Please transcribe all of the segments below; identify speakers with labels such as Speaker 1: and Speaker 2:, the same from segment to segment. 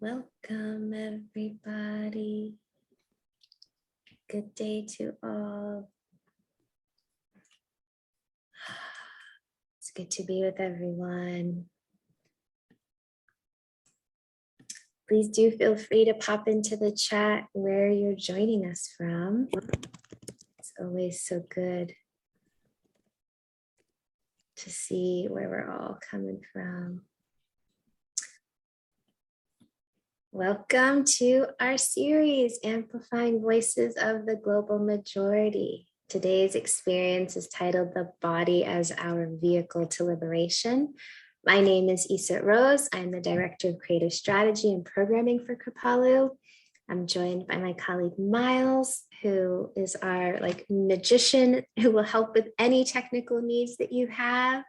Speaker 1: Welcome, everybody. Good day to all. It's good to be with everyone. Please do feel free to pop into the chat where you're joining us from. It's always so good to see where we're all coming from. Welcome to our series, Amplifying Voices of the Global Majority. Today's experience is titled The Body as Our Vehicle to Liberation. My name is Isat Rose. I'm the Director of Creative Strategy and Programming for Kripalu. I'm joined by my colleague Miles, who is our magician who will help with any technical needs that you have.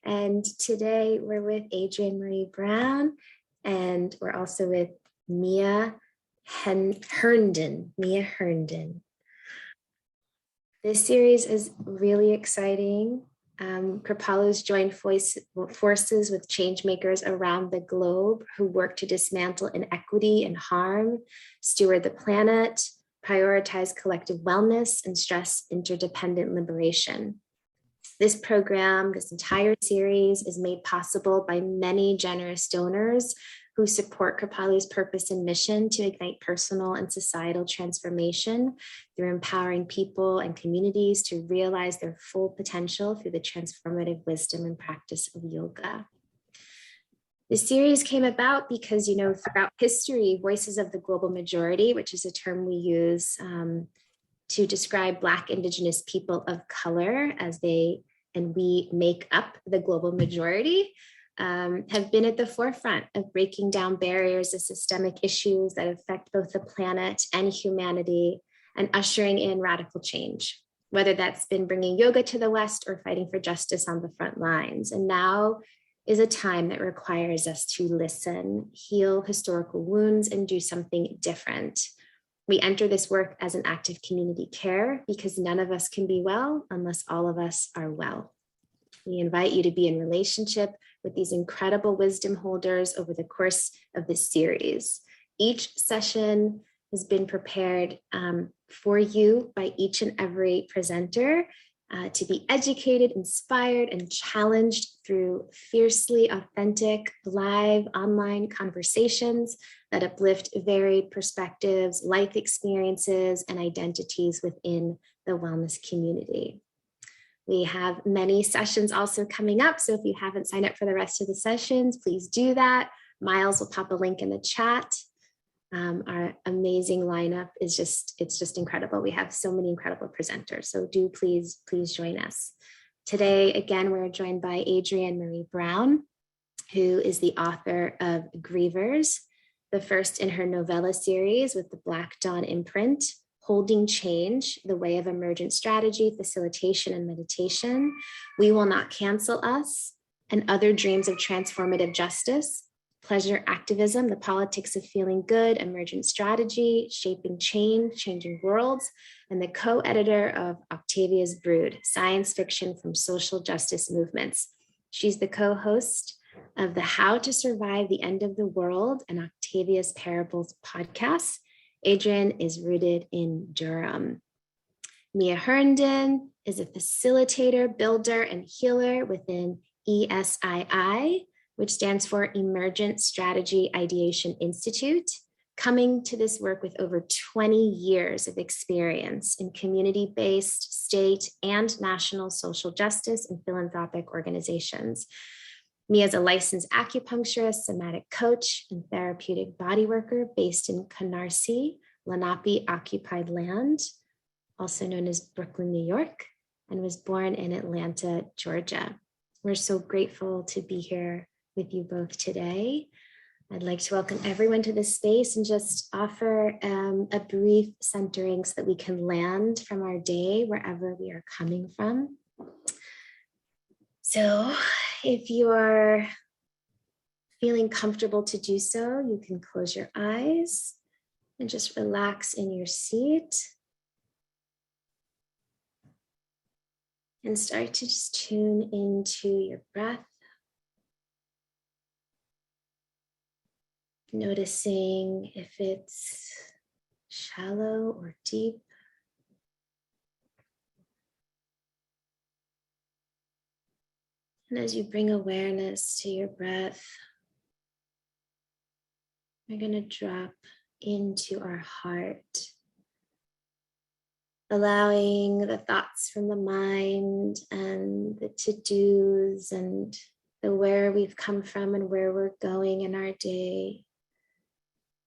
Speaker 1: And today we're with Adrienne Marie Brown, and we're also with Mia Herndon. This series is really exciting. Kripalu's joined forces with change makers around the globe who work to dismantle inequity and harm, steward the planet, prioritize collective wellness, and stress interdependent liberation. This program, this entire series, is made possible by many generous donors who support Kripalu's purpose and mission to ignite personal and societal transformation through empowering people and communities to realize their full potential through the transformative wisdom and practice of yoga. The series came about because, throughout history, voices of the global majority, which is a term we use to describe Black, Indigenous people of color we make up the global majority, have been at the forefront of breaking down barriers of systemic issues that affect both the planet and humanity and ushering in radical change, whether that's been bringing yoga to the West or fighting for justice on the front lines. And now is a time that requires us to listen, heal historical wounds, and do something different. We enter this work as an act of community care because none of us can be well unless all of us are well. We invite you to be in relationship with these incredible wisdom holders over the course of this series. Each session has been prepared for you by each and every presenter to be educated, inspired, and challenged through fiercely authentic live online conversations that uplift varied perspectives, life experiences, and identities within the wellness community. We have many sessions also coming up, so if you haven't signed up for the rest of the sessions, please do that. Miles will pop a link in the chat. Our amazing lineup is it's just incredible. We have so many incredible presenters, so do please join us. Today, again, we're joined by Adrienne Marie Brown, who is the author of Grievers, the first in her novella series with the Black Dawn imprint, Holding Change, the Way of Emergent Strategy, Facilitation, and Meditation, We Will Not Cancel Us, and Other Dreams of Transformative Justice, Pleasure Activism, The Politics of Feeling Good, Emergent Strategy, Shaping Change, Changing Worlds, and the co-editor of Octavia's Brood, Science Fiction from Social Justice Movements. She's the co-host of the How to Survive the End of the World and Octavia's Parables podcast. Adrienne is rooted in Durham. Mia Herndon is a facilitator, builder, and healer within ESII, which stands for Emergent Strategy Ideation Institute, coming to this work with over 20 years of experience in community-based, state, and national social justice and philanthropic organizations. Mia is a licensed acupuncturist, somatic coach, and therapeutic body worker based in Canarsie, Lenape occupied land, also known as Brooklyn, New York, and was born in Atlanta, Georgia. We're so grateful to be here with you both today. I'd like to welcome everyone to this space and just offer a brief centering so that we can land from our day wherever we are coming from. So if you are feeling comfortable to do so, you can close your eyes and just relax in your seat and start to just tune into your breath. Noticing if it's shallow or deep. And as you bring awareness to your breath, we're going to drop into our heart, allowing the thoughts from the mind and the to-dos and the where we've come from and where we're going in our day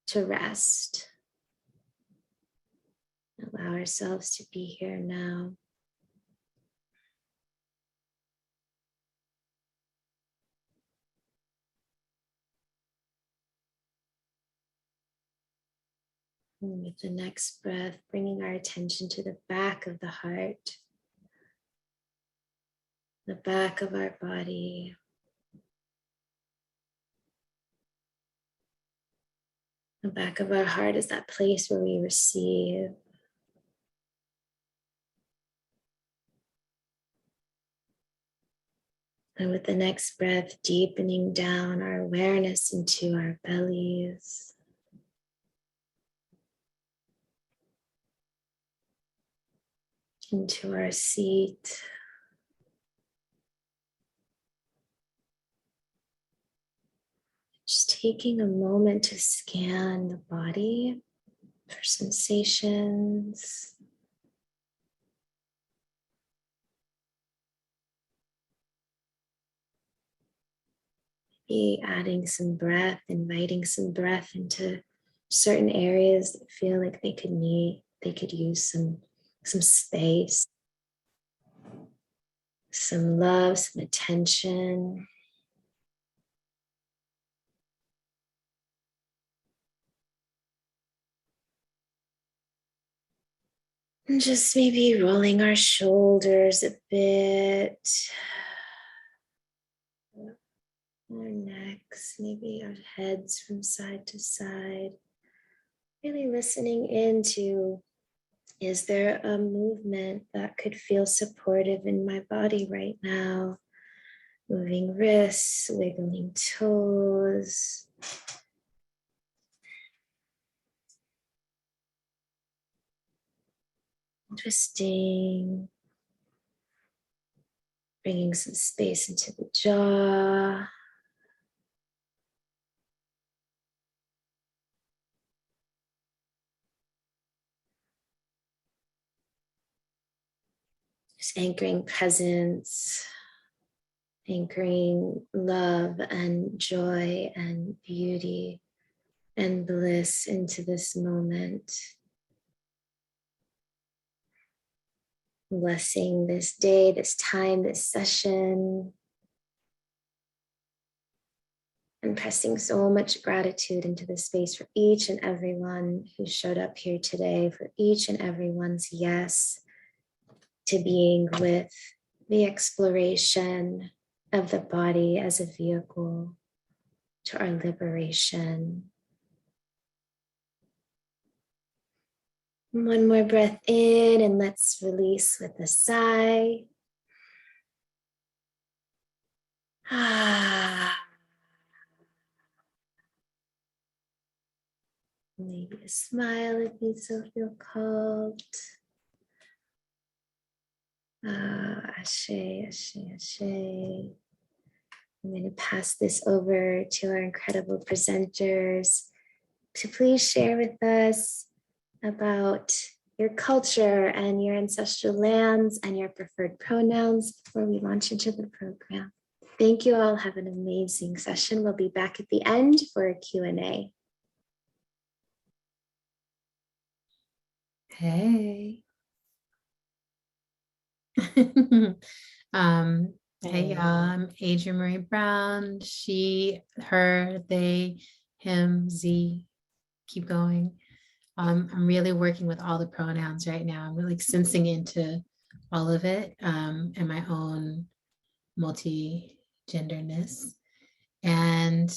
Speaker 1: to rest. Allow ourselves to be here now. And with the next breath, bringing our attention to the back of the heart, the back of our body. The back of our heart is that place where we receive. And with the next breath, deepening down our awareness into our bellies. Into our seat. Just taking a moment to scan the body for sensations. Be adding some breath, inviting some breath into certain areas that feel like they could use some space, some love, some attention. And just maybe rolling our shoulders a bit. Our necks, maybe our heads from side to side. Really listening into, is there a movement that could feel supportive in my body right now? Moving wrists, wiggling toes. Twisting. Bringing some space into the jaw. Just anchoring presence, anchoring love and joy and beauty and bliss into this moment. Blessing this day, this time, this session. And pressing so much gratitude into this space for each and everyone who showed up here today, for each and everyone's yes to being with the exploration of the body as a vehicle to our liberation. One more breath in and let's release with a sigh. Maybe a smile if you so feel called. Ashe, ashe, ashe. I'm going to pass this over to our incredible presenters to please share with us about your culture and your ancestral lands and your preferred pronouns before we launch into the program. Thank you all. Have an amazing session. We'll be back at the end for a Q&A.
Speaker 2: Hey. Hey y'all, I'm Adrienne Marie Brown. She, her, they, him, Z. Keep going. I'm really working with all the pronouns right now. I'm really sensing into all of it and my own multi-genderness. And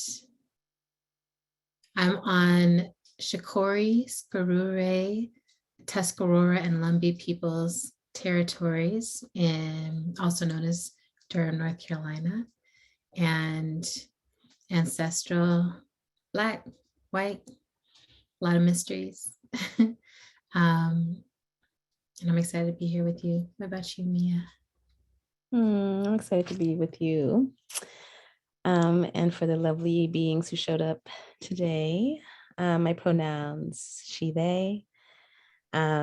Speaker 2: I'm on Shakori, Skarure, Tuscarora, and Lumbee peoples territories, and also known as Durham, North Carolina, and ancestral Black white, a lot of mysteries. And I'm excited to be here with you. What about you, Mia?
Speaker 3: I'm excited to be with you. And for the lovely beings who showed up today. My pronouns, she, they. I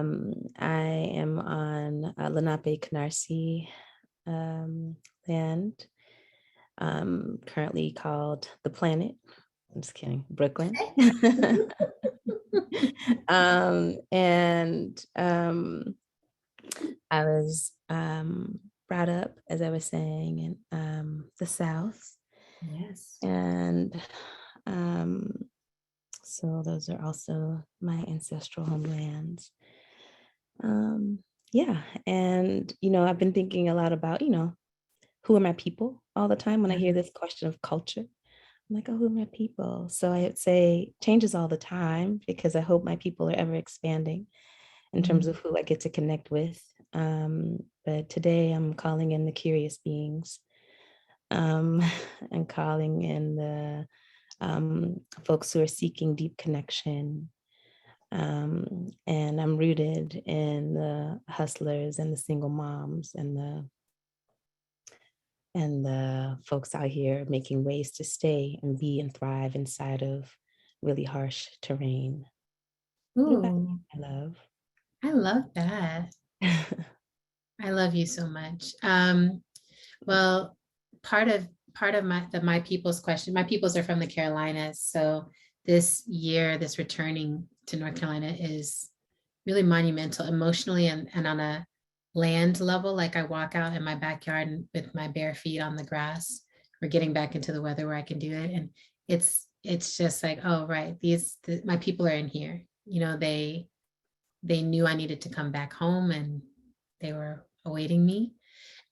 Speaker 3: am on Lenape Canarsie land, currently called The Planet. I'm just kidding, Brooklyn. And I was brought up, as I was saying, in the South.
Speaker 2: Yes.
Speaker 3: And so those are also my ancestral homelands. Yeah. And, I've been thinking a lot about, who are my people all the time when I hear this question of culture. I'm like, oh, who are my people? So I would say changes all the time because I hope my people are ever expanding in terms of who I get to connect with. But today I'm calling in the curious beings and calling in the folks who are seeking deep connection. And I'm rooted in the hustlers and the single moms and the folks out here making ways to stay and be and thrive inside of really harsh terrain. What about you,
Speaker 2: Ooh,
Speaker 3: my love?
Speaker 2: I love that. I love you so much. Well, part of my people's question, my peoples are from the Carolinas. So this year, this returning to North Carolina is really monumental emotionally and on a land level. Like I walk out in my backyard and with my bare feet on the grass. We're getting back into the weather where I can do it. And it's just like, oh, right. My people are in here. They knew I needed to come back home and they were awaiting me.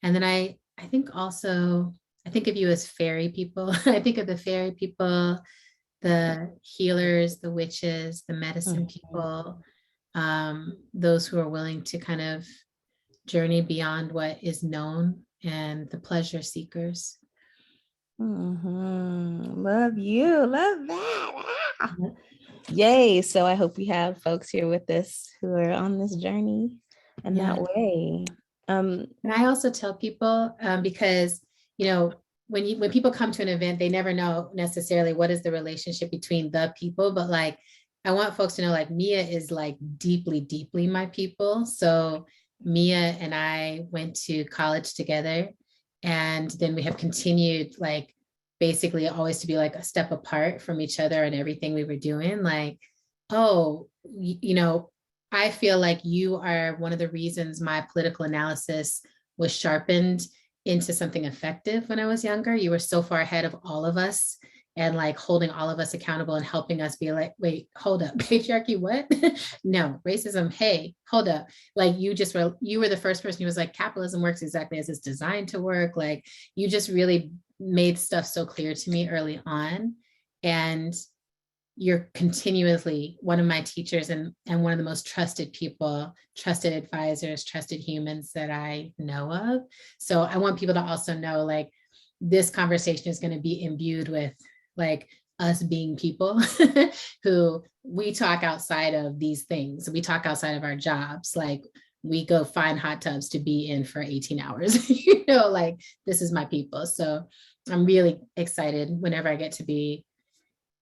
Speaker 2: And then I think also, I think of you as fairy people. I think of the fairy people, the healers, the witches, the medicine people, those who are willing to kind of journey beyond what is known, and the pleasure seekers.
Speaker 3: Love you. Love that. Yay. So I hope we have folks here with us who are on this journey in that way.
Speaker 2: And I also tell people, because, when people come to an event, they never know necessarily what is the relationship between the people, but like, I want folks to know, like, Mia is like deeply, deeply my people. So Mia and I went to college together, and then we have continued, like, basically always to be like a step apart from each other and everything we were doing. Like, oh, I feel like you are one of the reasons my political analysis was sharpened into something effective when I was younger. You were so far ahead of all of us and like holding all of us accountable and helping us be like, wait, hold up, patriarchy, what? No, racism, hey, hold up. Like you were the first person who was like, capitalism works exactly as it's designed to work. Like you just really made stuff so clear to me early on. And you're continuously one of my teachers and one of the most trusted people, trusted advisors, trusted humans that I know of. So I want people to also know, like, this conversation is going to be imbued with like us being people who we talk outside of these things. We talk outside of our jobs. Like we go find hot tubs to be in for 18 hours, like this is my people. So I'm really excited whenever I get to be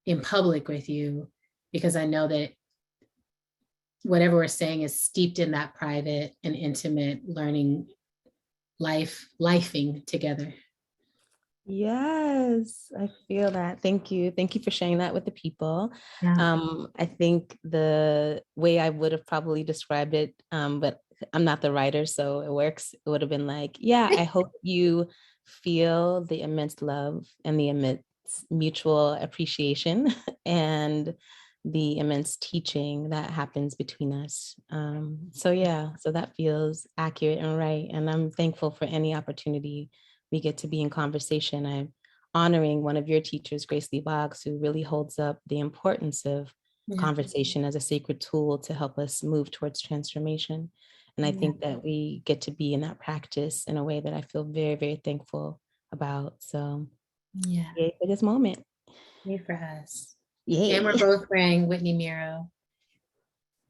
Speaker 2: in public with you, because I know that whatever we're saying is steeped in that private and intimate learning, lifing together.
Speaker 3: Yes, I feel that. Thank you. Thank you for sharing that with the people.
Speaker 2: Yeah.
Speaker 3: I think the way I would have probably described it, but I'm not the writer, so it works. It would have been like, yeah, I hope you feel the immense love and the immense mutual appreciation and the immense teaching that happens between us. So that feels accurate and right. And I'm thankful for any opportunity we get to be in conversation. I'm honoring one of your teachers, Grace Lee Boggs, who really holds up the importance of conversation as a sacred tool to help us move towards transformation. And I think that we get to be in that practice in a way that I feel very, very thankful about. So yay for this moment.
Speaker 2: Yay for us.
Speaker 3: Yay.
Speaker 2: And we're both wearing Whitney Miro,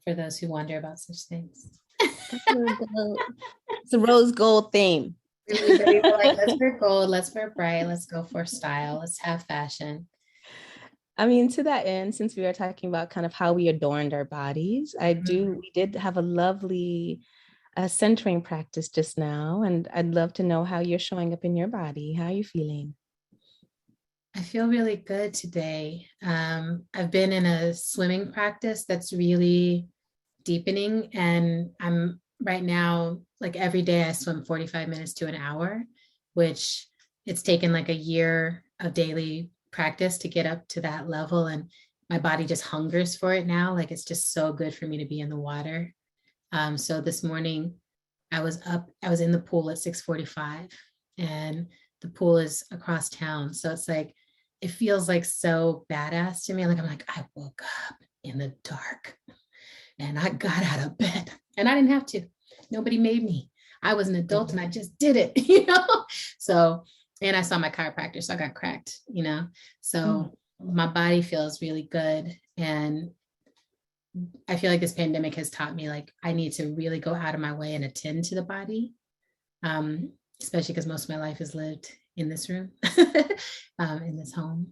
Speaker 2: for those who wonder about such things.
Speaker 3: It's a rose gold theme.
Speaker 2: Everybody were like, let's wear gold, let's wear bright, let's go for style, let's have fashion.
Speaker 3: I mean, to that end, since we are talking about kind of how we adorned our bodies, we did have a lovely centering practice just now, and I'd love to know how you're showing up in your body. How are you feeling?
Speaker 2: I feel really good today. I've been in a swimming practice that's really deepening, and I'm right now, like every day I swim 45 minutes to an hour, which it's taken like a year of daily practice to get up to that level, and my body just hungers for it now. Like it's just so good for me to be in the water. So this morning I was in the pool at 6:45, and the pool is across town. So it's like, it feels like so badass to me. Like, I'm like, I woke up in the dark and I got out of bed and I didn't have to. Nobody made me. I was an adult and I just did it, So, and I saw my chiropractor, so I got cracked, So my body feels really good. And I feel like this pandemic has taught me, like, I need to really go out of my way and attend to the body, especially because most of my life is lived in this room, in this home.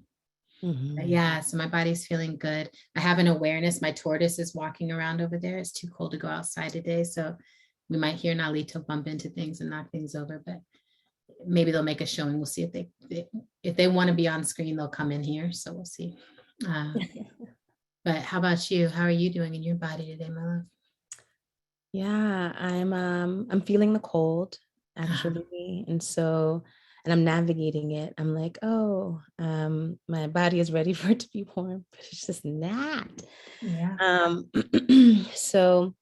Speaker 2: But yeah, so my body's feeling good. I have an awareness. My tortoise is walking around over there. It's too cold to go outside today, so we might hear Nalito bump into things and knock things over, but maybe they'll make a showing. We'll see if they want to be on screen, they'll come in here. So we'll see. But how about you? How are you doing in your body today, my love?
Speaker 3: Yeah, I'm feeling the cold actually, and I'm navigating it. I'm like, my body is ready for it to be warm, but it's just not.
Speaker 2: Yeah.
Speaker 3: So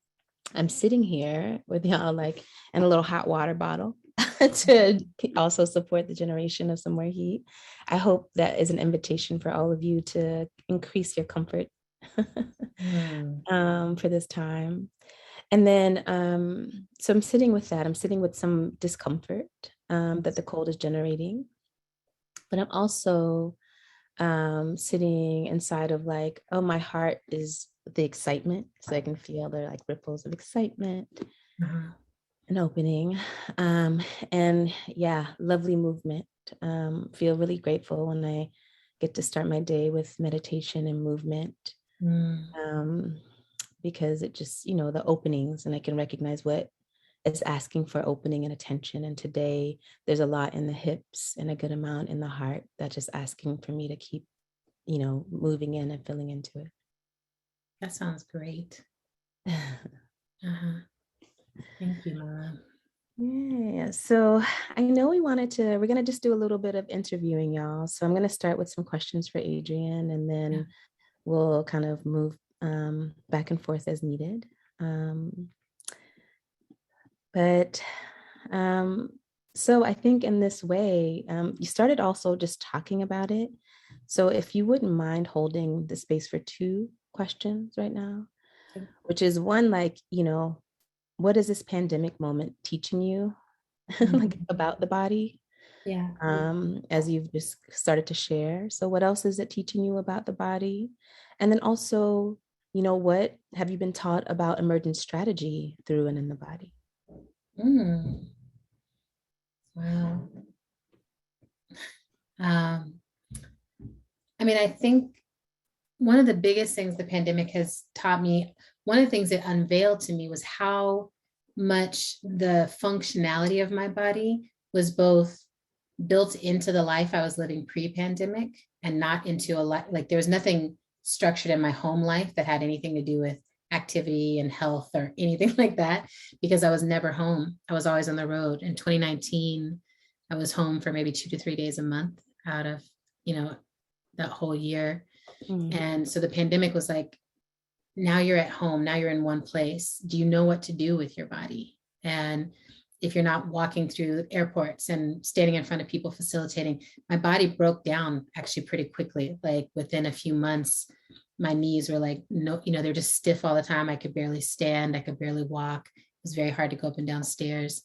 Speaker 3: I'm sitting here with y'all, like, in a little hot water bottle to also support the generation of some more heat. I hope that is an invitation for all of you to increase your comfort for this time. And then, so I'm sitting with that. I'm sitting with some discomfort that the cold is generating. But I'm also sitting inside of like, oh, my heart is the excitement. So I can feel the like ripples of excitement and opening. And yeah, lovely movement. Feel really grateful when I get to start my day with meditation and movement. Because it just, the openings, and I can recognize what is asking for opening and attention. And today there's a lot in the hips and a good amount in the heart that's just asking for me to keep, moving in and filling into it.
Speaker 2: That sounds great. Thank you, Mom.
Speaker 3: Yeah. So I know we're going to just do a little bit of interviewing, y'all. So I'm going to start with some questions for Adrienne, and then we'll kind of move back and forth as needed. So I think in this way, you started also just talking about it. So if you wouldn't mind holding the space for 2 questions right now, which is one, like, what is this pandemic moment teaching you like about the body?
Speaker 2: Yeah.
Speaker 3: As you've just started to share. So what else is it teaching you about the body? And then also, what have you been taught about emergent strategy through and in the body?
Speaker 2: Wow. I mean, I think one of the biggest things the pandemic has taught me, one of the things it unveiled to me, was how much the functionality of my body was both built into the life I was living pre-pandemic and not into a life, like there was nothing structured in my home life that had anything to do with activity and health or anything like that, because I was never home. I was always on the road. In 2019, I was home for maybe 2 to 3 days a month out of, that whole year. And so the pandemic was like, now you're at home, now you're in one place. Do you know what to do with your body? And if you're not walking through airports and standing in front of people facilitating, my body broke down actually pretty quickly. Like within a few months, my knees were like, no, they're just stiff all the time. I could barely stand. I could barely walk. It was very hard to go up and down stairs.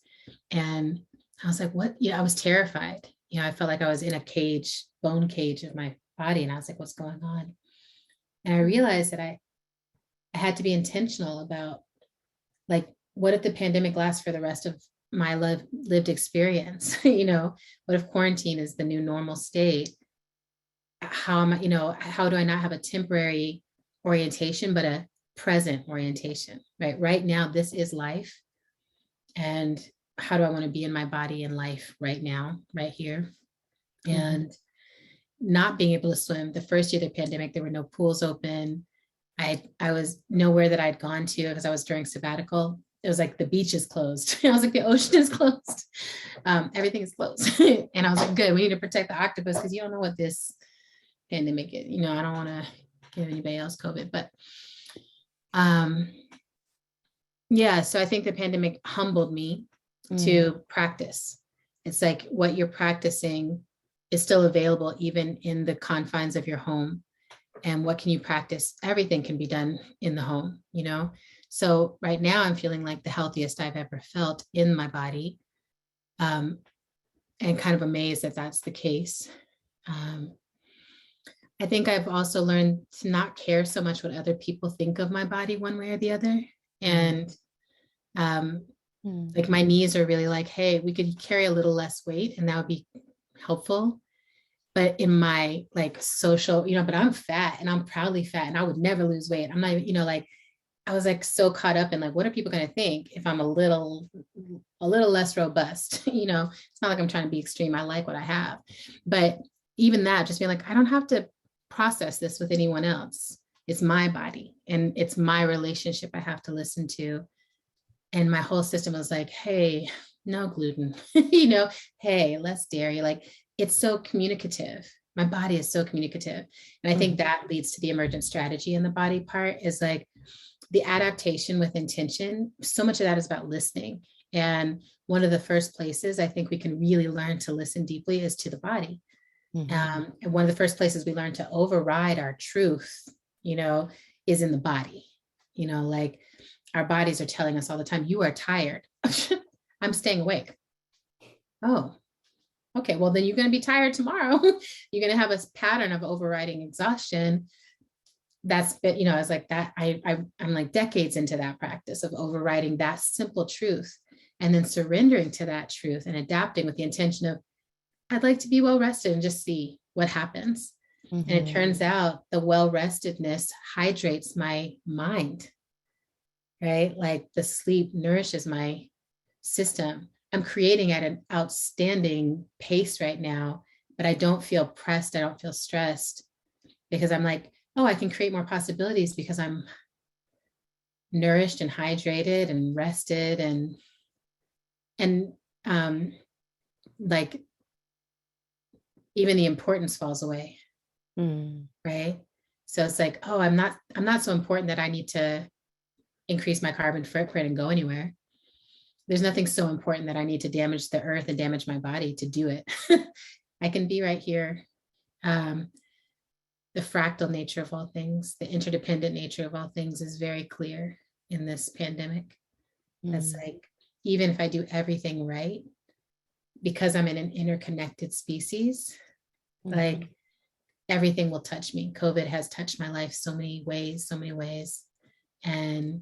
Speaker 2: And I was like, what? I was terrified. I felt like I was in a cage, bone cage of my body. And I was like, what's going on? And I realized that I had to be intentional about, like, what if the pandemic lasts for the rest of my lived experience? What if quarantine is the new normal state? How am I, how do I not have a temporary orientation, but a present orientation, right? Right now, this is life. And how do I want to be in my body and life right now, right here? And not being able to swim. The first year of the pandemic, there were no pools open. I was nowhere that I'd gone to because I was during sabbatical. It was like the beach is closed. I was like, the ocean is closed. Everything is closed. And I was like, good, we need to protect the octopus because you don't know what this pandemic is. I don't want to give anybody else COVID, but yeah, so I think the pandemic humbled me to practice. It's like what you're practicing is still available even in the confines of your home. And what can you practice? Everything can be done in the home, So right now I'm feeling like the healthiest I've ever felt in my body, and kind of amazed that that's the case. I think I've also learned to not care so much what other people think of my body one way or the other. And like my knees are really like, hey, we could carry a little less weight and that would be helpful. But in my like social, but I'm fat and I'm proudly fat and I would never lose weight. I'm not, like I was like so caught up in like, what are people going to think if I'm a little less robust? It's not like I'm trying to be extreme. I like what I have. But even that, just being like, I don't have to process this with anyone else. It's my body and it's my relationship I have to listen to. And my whole system was like, hey, no gluten, hey, less dairy. Like, it's so communicative. My body is so communicative. And I think that leads to the emergent strategy in the body part is like the adaptation with intention. So much of that is about listening. And one of the first places I think we can really learn to listen deeply is to the body. And one of the first places we learn to override our truth, is in the body. Like our bodies are telling us all the time, you are tired. I'm staying awake. Oh, okay, well, then you're going to be tired tomorrow. You're going to have a pattern of overriding exhaustion. That's, I was like that. I'm like decades into that practice of overriding that simple truth and then surrendering to that truth and adapting with the intention of, I'd like to be well rested and just see what happens. And it turns out the well-restedness hydrates my mind, right? Like the sleep nourishes my system. I'm creating at an outstanding pace right now, but I don't feel pressed. I don't feel stressed because I'm like, oh, I can create more possibilities because I'm nourished and hydrated and rested and like even the importance falls away. Right. So it's like, oh, I'm not so important that I need to increase my carbon footprint and go anywhere. There's nothing so important that I need to damage the earth and damage my body to do it. I can be right here. The fractal nature of all things, the interdependent nature of all things is very clear in this pandemic. That's like, even if I do everything right, because I'm in an interconnected species, like everything will touch me. COVID has touched my life so many ways. And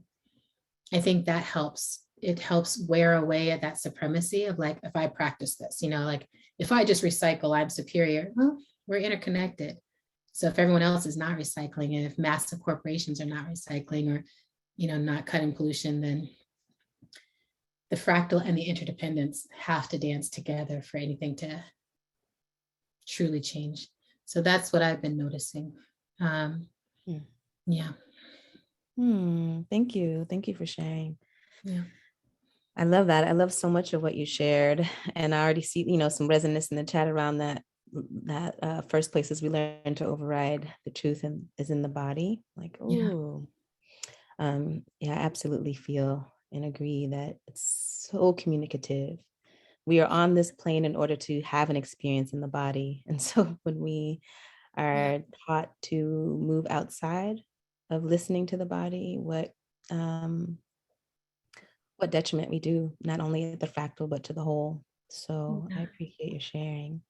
Speaker 2: I think that helps. It helps wear away at that supremacy of like, if I practice this, like if I just recycle, I'm superior. Well, we're interconnected. So if everyone else is not recycling, and if massive corporations are not recycling or, not cutting pollution, then the fractal and the interdependence have to dance together for anything to truly change. So that's what I've been noticing. Yeah.
Speaker 3: Thank you. Thank you for sharing.
Speaker 2: Yeah.
Speaker 3: I love that. I love so much of what you shared. And I already see, some resonance in the chat around that first places we learn to override the truth and is in the body. Like, oh, I absolutely feel and agree that it's so communicative. We are on this plane in order to have an experience in the body. And so when we are taught to move outside of listening to the body, what detriment we do, not only at the fractal, but to the whole. So I appreciate your sharing.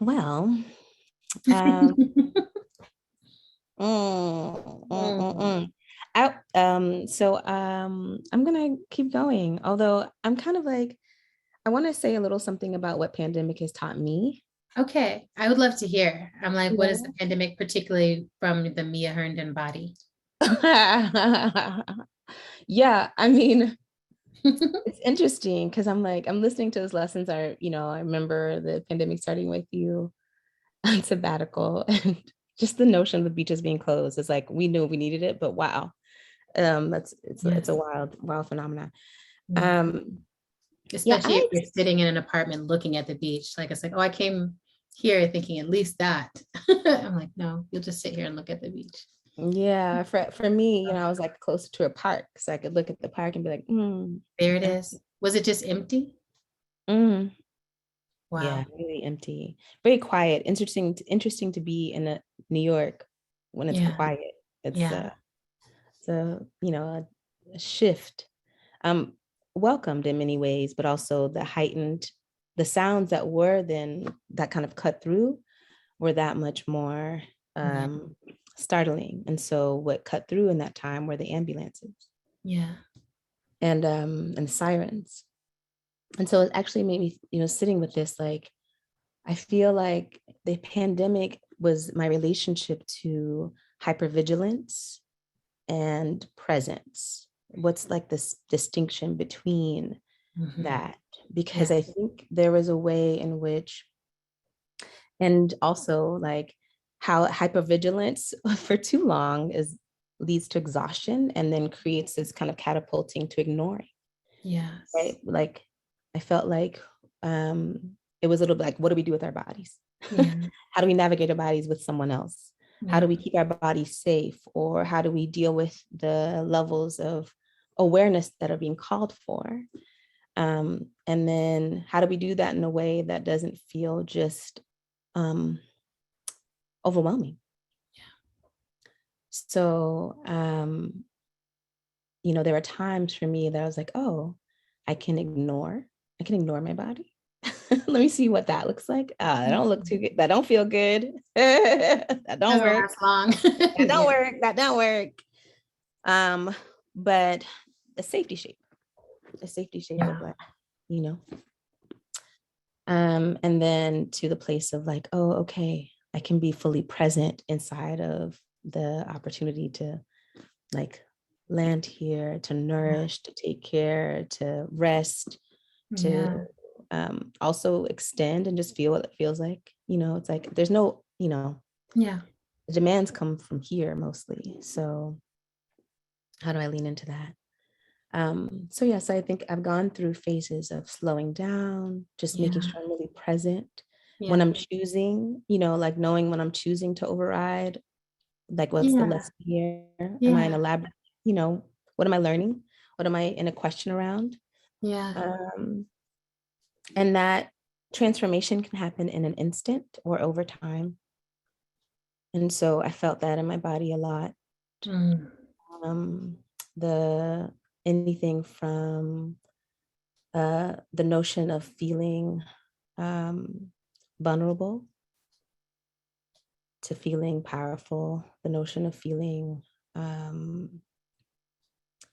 Speaker 3: Well, Um, mm, mm, mm, mm. I'm gonna keep going. Although I'm kind of like, I want to say a little something about what pandemic has taught me.
Speaker 2: Okay, I would love to hear. I'm like, what is the
Speaker 3: Yeah.
Speaker 2: pandemic, particularly from the Mia Herndon body?
Speaker 3: Yeah, I mean, it's interesting because I'm like, I'm listening to those lessons. I remember the pandemic starting with you on sabbatical and just the notion of the beaches being closed. It's like we knew we needed it, but wow. It's a
Speaker 2: Yes.
Speaker 3: wild phenomenon.
Speaker 2: Yeah.
Speaker 3: Um, yeah,
Speaker 2: Especially if you're sitting in an apartment looking at the beach. Like it's like, oh, I came here thinking at least that. I'm like, no, you'll just sit here and look at the beach.
Speaker 3: yeah, for me, I was like close to a park, so I could look at the park and be like,
Speaker 2: There it is. Was it just empty?
Speaker 3: mm. Yeah,
Speaker 2: Wow.
Speaker 3: really empty, very quiet. Interesting to be in New York when it's
Speaker 2: Yeah.
Speaker 3: quiet. It's
Speaker 2: Yeah.
Speaker 3: a shift. Welcomed in many ways, but also the sounds that were then that kind of cut through were that much more
Speaker 2: Yeah.
Speaker 3: startling. And so what cut through in that time were the ambulances
Speaker 2: Yeah.
Speaker 3: and sirens. And so it actually made me, sitting with this, like, I feel like the pandemic was my relationship to hypervigilance and presence. What's like this distinction between that? Because
Speaker 2: Yeah.
Speaker 3: I think there was a way in which, and also like how hypervigilance for too long leads to exhaustion and then creates this kind of catapulting to ignoring.
Speaker 2: Yes.
Speaker 3: Right? Like I felt like it was a little bit like, what do we do with our bodies?
Speaker 2: Yeah.
Speaker 3: How do we navigate our bodies with someone else? How
Speaker 2: Yeah.
Speaker 3: do we keep our bodies safe? Or how do we deal with the levels of awareness that are being called for? And then how do we do that in a way that doesn't feel just overwhelming? So, there were times for me that I was like, oh, I can ignore my body. Let me see what that looks like. That don't look too good. That don't feel good. That don't
Speaker 2: Doesn't
Speaker 3: work.
Speaker 2: last long.
Speaker 3: That don't
Speaker 2: Yeah.
Speaker 3: work. That don't work. But a safety shape
Speaker 2: Yeah.
Speaker 3: of like, you know. And then to the place of like, oh, okay, I can be fully present inside of the opportunity to like land here, to nourish, to take care, to rest,
Speaker 2: Yeah.
Speaker 3: to also extend and just feel what it feels like. It's like there's no,
Speaker 2: Yeah.
Speaker 3: the demands come from here mostly. So how do I lean into that? So I think I've gone through phases of slowing down, just making
Speaker 2: Yeah.
Speaker 3: sure I'm really present when
Speaker 2: Yeah.
Speaker 3: I'm choosing, like knowing when I'm choosing to override, like what's the
Speaker 2: Yeah.
Speaker 3: lesson here? Am I in
Speaker 2: Yeah.
Speaker 3: a lab? What am I learning? What am I in a question around?
Speaker 2: Yeah.
Speaker 3: And that transformation can happen in an instant or over time. And so I felt that in my body a lot.
Speaker 2: Mm.
Speaker 3: The anything from the notion of feeling vulnerable to feeling powerful, the notion of feeling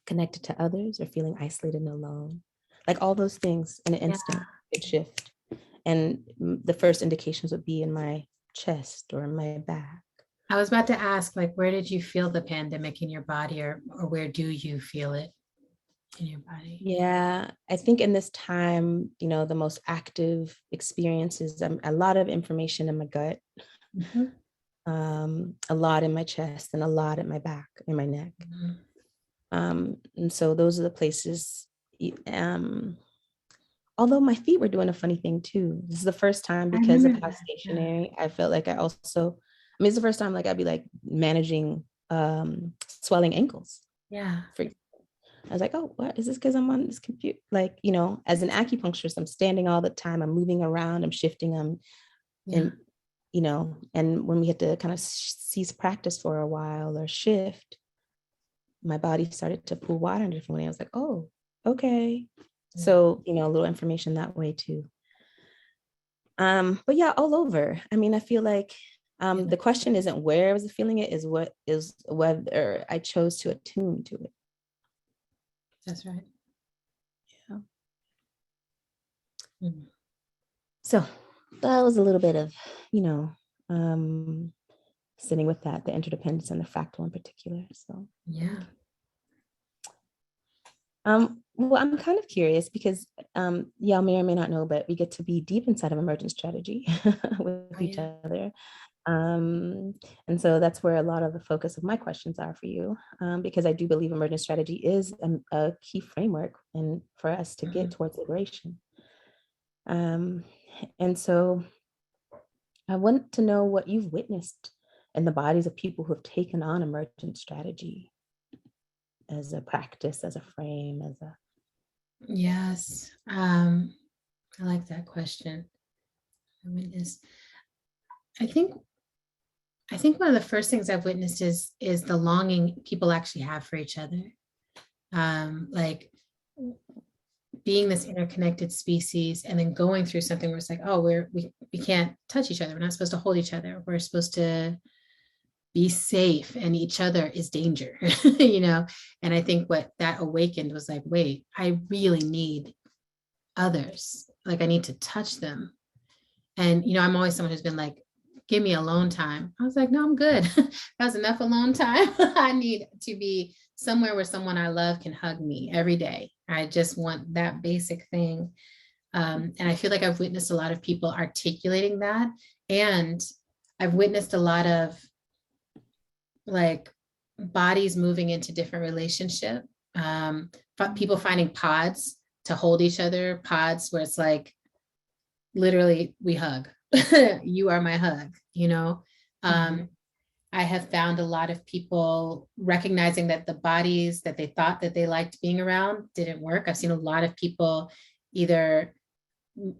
Speaker 3: connected to others or feeling isolated and alone, like all those things in an instant could shift. And the first indications would be in my chest or in my back.
Speaker 2: I was about to ask, like, where did you feel the pandemic in your body, or where do you feel it in your body?
Speaker 3: Yeah, I think in this time, the most active experiences, a lot of information in my gut, a lot in my chest, and a lot in my back, in my neck. And so those are the places. Although my feet were doing a funny thing too. This is the first time because of how stationary I felt like it's the first time like I'd be like managing swelling ankles.
Speaker 2: Yeah.
Speaker 3: I was like, oh, what is this? Because I'm on this computer, like, as an acupuncturist, I'm standing all the time. I'm moving around, I'm shifting, and and when we had to kind of cease practice for a while or shift, my body started to pull water in a different way. I was like, oh, okay. Yeah. So, a little information that way too. But yeah, all over. I mean, I feel like The question isn't where I was feeling it, is whether I chose to attune to it.
Speaker 2: That's right.
Speaker 3: Yeah.
Speaker 2: Mm.
Speaker 3: So that was a little bit of, sitting with that, the interdependence and the fractal in particular. So
Speaker 2: yeah.
Speaker 3: Well, I'm kind of curious because y'all may or may not know, but we get to be deep inside of emergent strategy with each other. And so that's where a lot of the focus of my questions are for you, because I do believe emergent strategy is a key framework and for us to get towards liberation. And so I want to know what you've witnessed in the bodies of people who have taken on emergent strategy as a practice, as a frame, as a...
Speaker 2: Yes. I like that question. I think one of the first things I've witnessed is the longing people actually have for each other. Like being this interconnected species and then going through something where it's like, oh, we can't touch each other. We're not supposed to hold each other. We're supposed to be safe, and each other is danger, And I think what that awakened was like, wait, I really need others. Like I need to touch them. And, I'm always someone who's been like, give me alone time. I was like, no, I'm good. That's enough alone time. I need to be somewhere where someone I love can hug me every day. I just want that basic thing. And I feel like I've witnessed a lot of people articulating that. And I've witnessed a lot of like bodies moving into different relationship, people finding pods to hold each other, pods where it's like, literally we hug. You are my hug, I have found a lot of people recognizing that the bodies that they thought that they liked being around didn't work. I've seen a lot of people either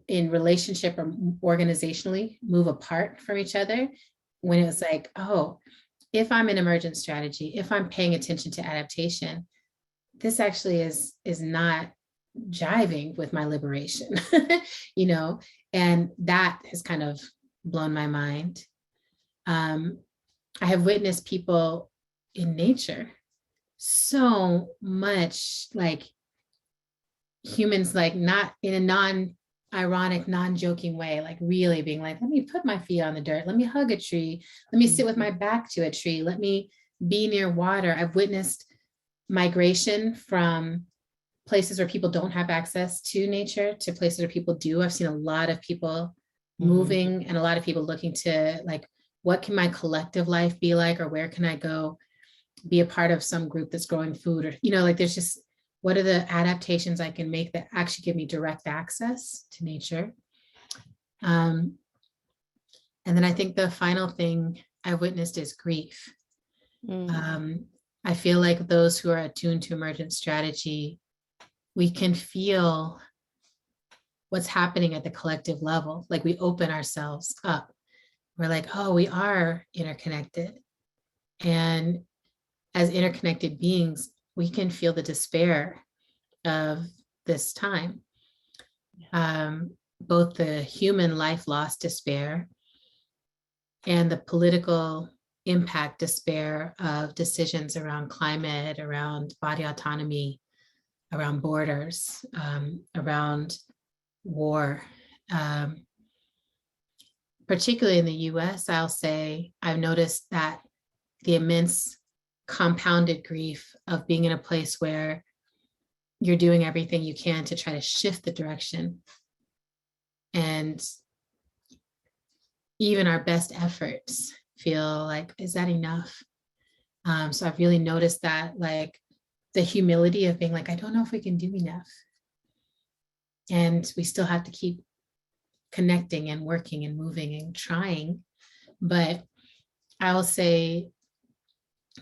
Speaker 2: in relationship or organizationally move apart from each other when it was like, oh, if I'm in emergent strategy, if I'm paying attention to adaptation, this actually is not jiving with my liberation, and that has kind of blown my mind. I have witnessed people in nature so much like humans, like not in a non-ironic, non-joking way, like really being like, let me put my feet on the dirt, let me hug a tree, let me sit with my back to a tree, let me be near water. I've witnessed migration from places where people don't have access to nature to places where people do. I've seen a lot of people moving and a lot of people looking to like, what can my collective life be like, or where can I go be a part of some group that's growing food, or, like there's just, what are the adaptations I can make that actually give me direct access to nature? And then I think the final thing I witnessed is grief. I feel like those who are attuned to emergent strategy, we can feel what's happening at the collective level. Like we open ourselves up. We're like, oh, we are interconnected. And as interconnected beings, we can feel the despair of this time. Both the human life loss despair and the political impact despair of decisions around climate, around body autonomy, around borders, around war. Particularly in the US, I'll say, I've noticed that the immense compounded grief of being in a place where you're doing everything you can to try to shift the direction. And even our best efforts feel like, is that enough? So I've really noticed that, like the humility of being like, I don't know if we can do enough. And we still have to keep connecting and working and moving and trying. But I will say,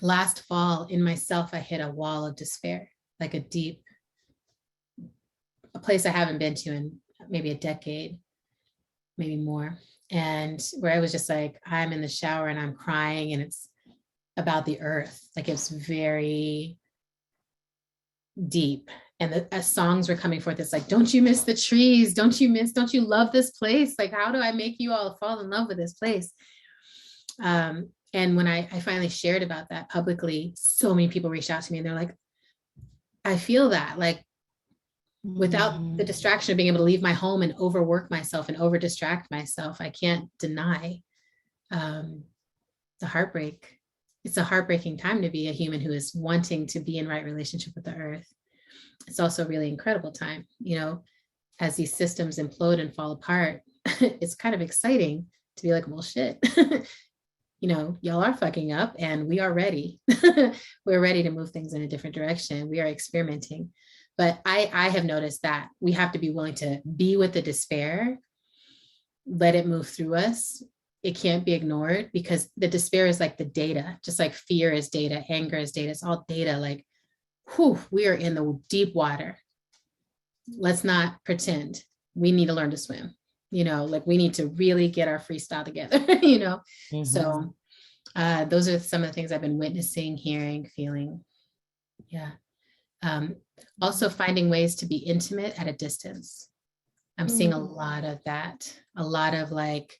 Speaker 2: last fall in myself, I hit a wall of despair, like a place I haven't been to in maybe a decade, maybe more. And where I was just like, I'm in the shower and I'm crying, and it's about the earth. Like it's very deep. And as songs were coming forth, it's like, don't you miss the trees? Don't you love this place? Like, how do I make you all fall in love with this place? And when I finally shared about that publicly, so many people reached out to me and they're like, I feel that, like, without the distraction of being able to leave my home and overwork myself and over distract myself, I can't deny the heartbreak. It's a heartbreaking time to be a human who is wanting to be in right relationship with the earth. It's also a really incredible time, you know, as these systems implode and fall apart. It's kind of exciting to be like, well, shit, you know, y'all are fucking up and we are ready. We're ready to move things in a different direction. We are experimenting. But I have noticed that we have to be willing to be with the despair, let it move through us. It can't be ignored, because the despair is like the data, just like fear is data, anger is data. It's all data. Like, whew, we are in the deep water. Let's not pretend. We need to learn to swim. You know, like we need to really get our freestyle together, you know? Mm-hmm. So those are some of the things I've been witnessing, hearing, feeling. Yeah. Also finding ways to be intimate at a distance. I'm seeing a lot of that. A lot of like,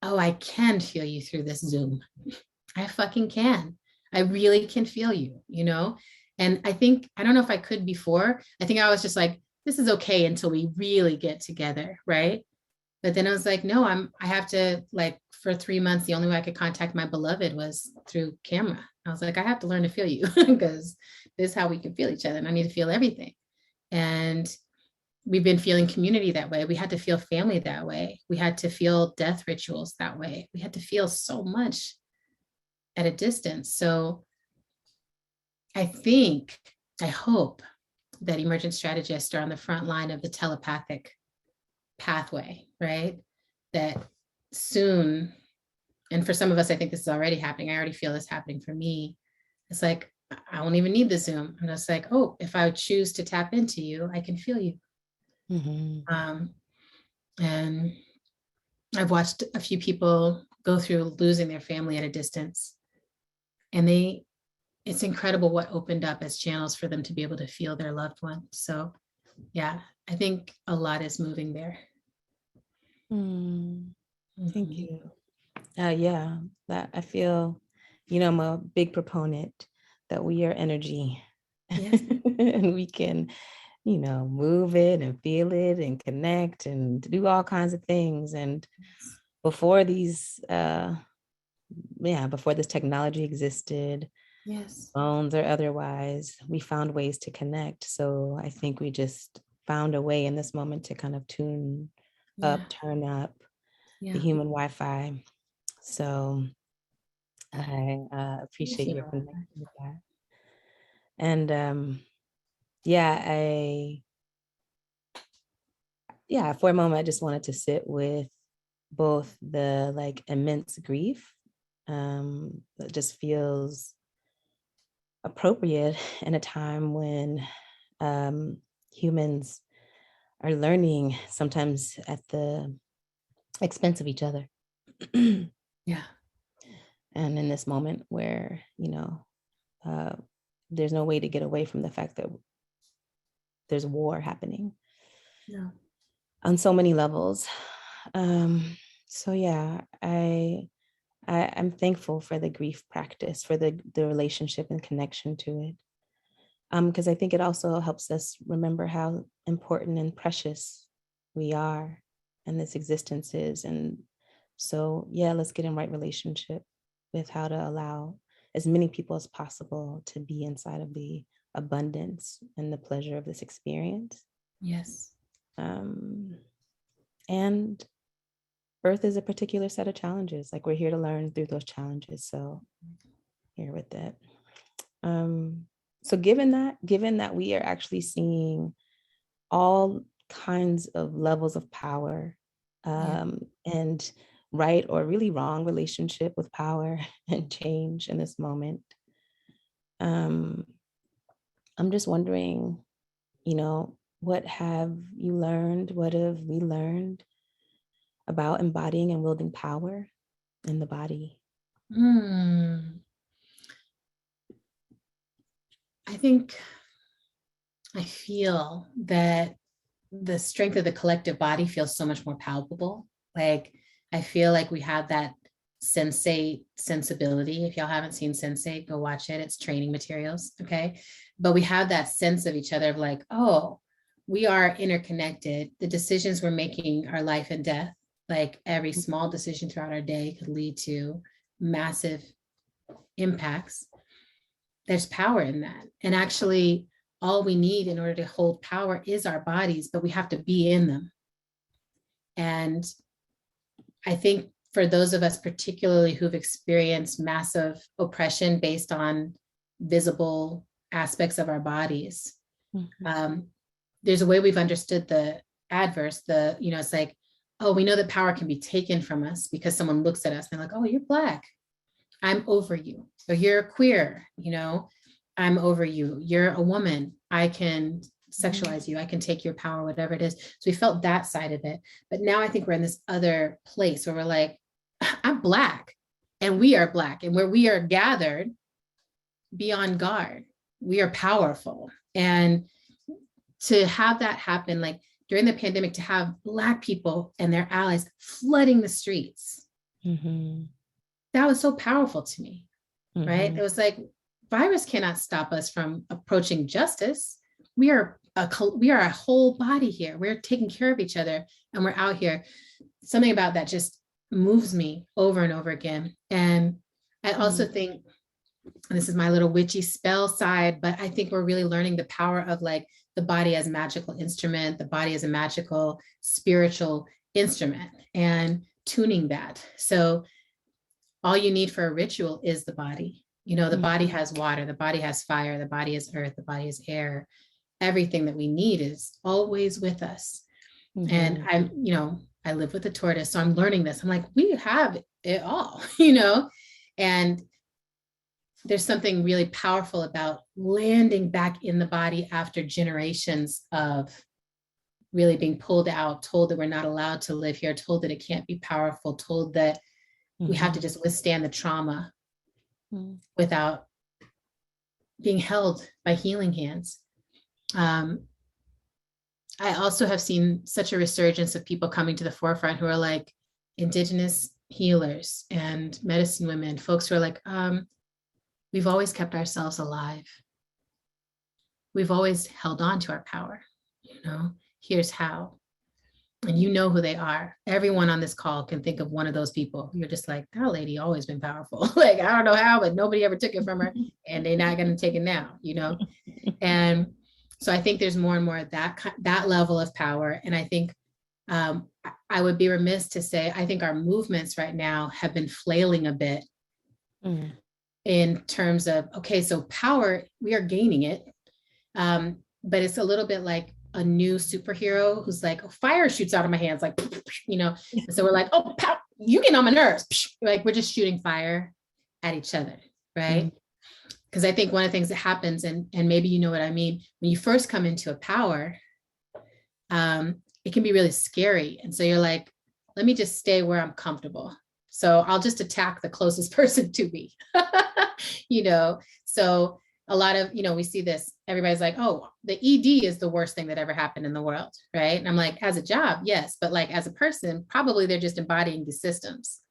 Speaker 2: oh, I can feel you through this Zoom. I fucking can. I really can feel you, you know? And I think, I don't know if I could before. I think I was just like, this is okay until we really get together, right? But then I was like, no, I have to, like, for 3 months, the only way I could contact my beloved was through camera. I was like, I have to learn to feel you because this is how we can feel each other. And I need to feel everything. And we've been feeling community that way. We had to feel family that way. We had to feel death rituals that way. We had to feel so much at a distance. So I hope that emergent strategists are on the front line of the telepathic pathway, right? That soon, and for some of us, I think this is already happening. I already feel this happening for me. It's like, I won't even need the Zoom. I'm just like, oh, if I choose to tap into you, I can feel you. Mm-hmm. And I've watched a few people go through losing their family at a distance. And it's incredible what opened up as channels for them to be able to feel their loved one. So yeah, I think a lot is moving there.
Speaker 3: Thank you. Yeah, that I feel, you know, I'm a big proponent that we are energy. Yes. And we can, you know, move it and feel it and connect and do all kinds of things. And before these, before this technology existed, yes, phones or otherwise, we found ways to connect. So I think we just found a way in this moment to kind of tune up, turn up the human Wi-Fi. So I appreciate your connection with that. And for a moment, I just wanted to sit with both the like immense grief that just feels appropriate in a time when humans are learning sometimes at the expense of each other. Yeah. And in this moment where, you know, there's no way to get away from the fact that there's war happening on so many levels. So yeah, I'm thankful for the grief practice, for the relationship and connection to it. Because I think it also helps us remember how important and precious we are and this existence is. And so, yeah, let's get in right relationship with how to allow as many people as possible to be inside of the abundance and the pleasure of this experience. Yes. And birth is a particular set of challenges. Like, we're here to learn through those challenges. So here with that. So given that we are actually seeing all kinds of levels of power and right or really wrong relationship with power and change in this moment, I'm just wondering, you know, what have you learned? What have we learned about embodying and wielding power in the body?
Speaker 2: I feel that the strength of the collective body feels so much more palpable. Like, I feel like we have that sensate sensibility. If y'all haven't seen Sensate, go watch it. It's training materials. Okay. But we have that sense of each other of like, oh, we are interconnected. The decisions we're making are life and death. Like every small decision throughout our day could lead to massive impacts. There's power in that. And actually, all we need in order to hold power is our bodies, but we have to be in them. And I think for those of us, particularly who've experienced massive oppression based on visible aspects of our bodies, there's a way we've understood the adverse, it's like, oh, we know that power can be taken from us because someone looks at us and they're like, oh, you're Black, I'm over you. Or you're queer, I'm over you. You're a woman, I can sexualize you, I can take your power, whatever it is. So we felt that side of it. But now I think we're in this other place where we're like, I'm Black and we are Black, and where we are gathered, be on guard. We are powerful. And to have that happen, like during the pandemic, to have Black people and their allies flooding the streets, that was so powerful to me, right? It was like, virus cannot stop us from approaching justice. We are a whole body here. We're taking care of each other and we're out here. Something about that just moves me over and over again. And I also think, and this is my little witchy spell side, but I think we're really learning the power of like the body as a magical instrument, the body as a magical spiritual instrument, and tuning that. So all you need for a ritual is the body. The body has water, the body has fire, the body is earth, the body is air. Everything that we need is always with us. And I live with a tortoise, so I'm learning this. I'm like, we have it all, and there's something really powerful about landing back in the body after generations of really being pulled out, told that we're not allowed to live here, told that it can't be powerful, told that we have to just withstand the trauma without being held by healing hands. I also have seen such a resurgence of people coming to the forefront who are like Indigenous healers and medicine women, folks who are like, we've always kept ourselves alive. We've always held on to our power, here's how. And who they are. Everyone on this call can think of one of those people. You're just like, that lady always been powerful. Like, I don't know how, but nobody ever took it from her and they're not going to take it now, And so I think there's more and more of that level of power. And I think I would be remiss to say, I think our movements right now have been flailing a bit in terms of, okay, so power, we are gaining it. But it's a little bit like a new superhero who's like, oh, fire shoots out of my hands, like, and so we're like, oh, you get on my nerves. Like, we're just shooting fire at each other, right? Because I think one of the things that happens, and maybe you know what I mean, when you first come into a power, it can be really scary. And so you're like, let me just stay where I'm comfortable. So I'll just attack the closest person to me, So a lot of, we see this, everybody's like, oh, the ED is the worst thing that ever happened in the world, right? And I'm like, as a job, yes, but like as a person, probably they're just embodying the systems,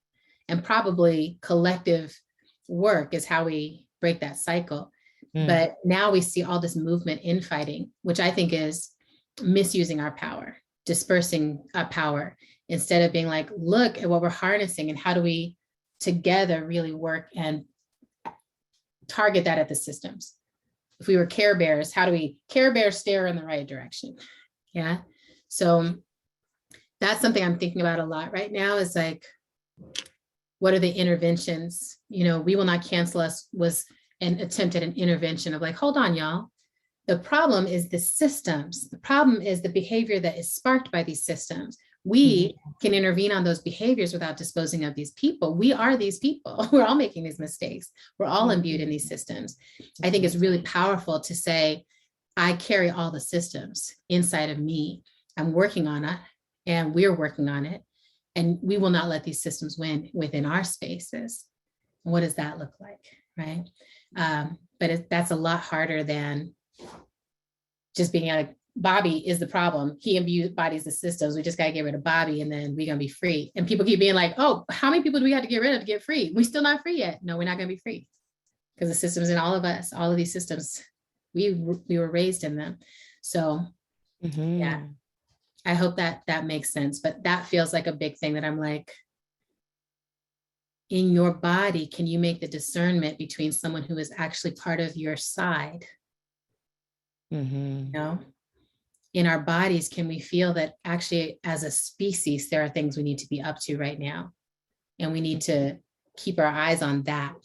Speaker 2: and probably collective work is how we break that cycle. But now we see all this movement infighting, which I think is misusing our power, dispersing our power, instead of being like, look at what we're harnessing and how do we together really work and target that at the systems. If we were Care Bears, how do we Care Bear stare in the right direction? Yeah. So that's something I'm thinking about a lot right now, is like, what are the interventions? We Will Not Cancel Us was an attempt at an intervention of like, hold on, y'all. The problem is the systems. The problem is the behavior that is sparked by these systems. We can intervene on those behaviors without disposing of these people. We are these people. We're all making these mistakes. We're all imbued in these systems. I think it's really powerful to say, I carry all the systems inside of me. I'm working on it, and we're working on it. And we will not let these systems win within our spaces. What does that look like, right? But that's a lot harder than just being like, Bobby is the problem. He embodies the systems. We just got to get rid of Bobby and then we're going to be free. And people keep being like, oh, how many people do we have to get rid of to get free? We're still not free yet. No, we're not going to be free because the systems in all of us, all of these systems, we were raised in them. So yeah, I hope that makes sense. But that feels like a big thing that I'm like, in your body, can you make the discernment between someone who is actually part of your side? You know, in our bodies, can we feel that actually as a species, there are things we need to be up to right now? And we need to keep our eyes on that.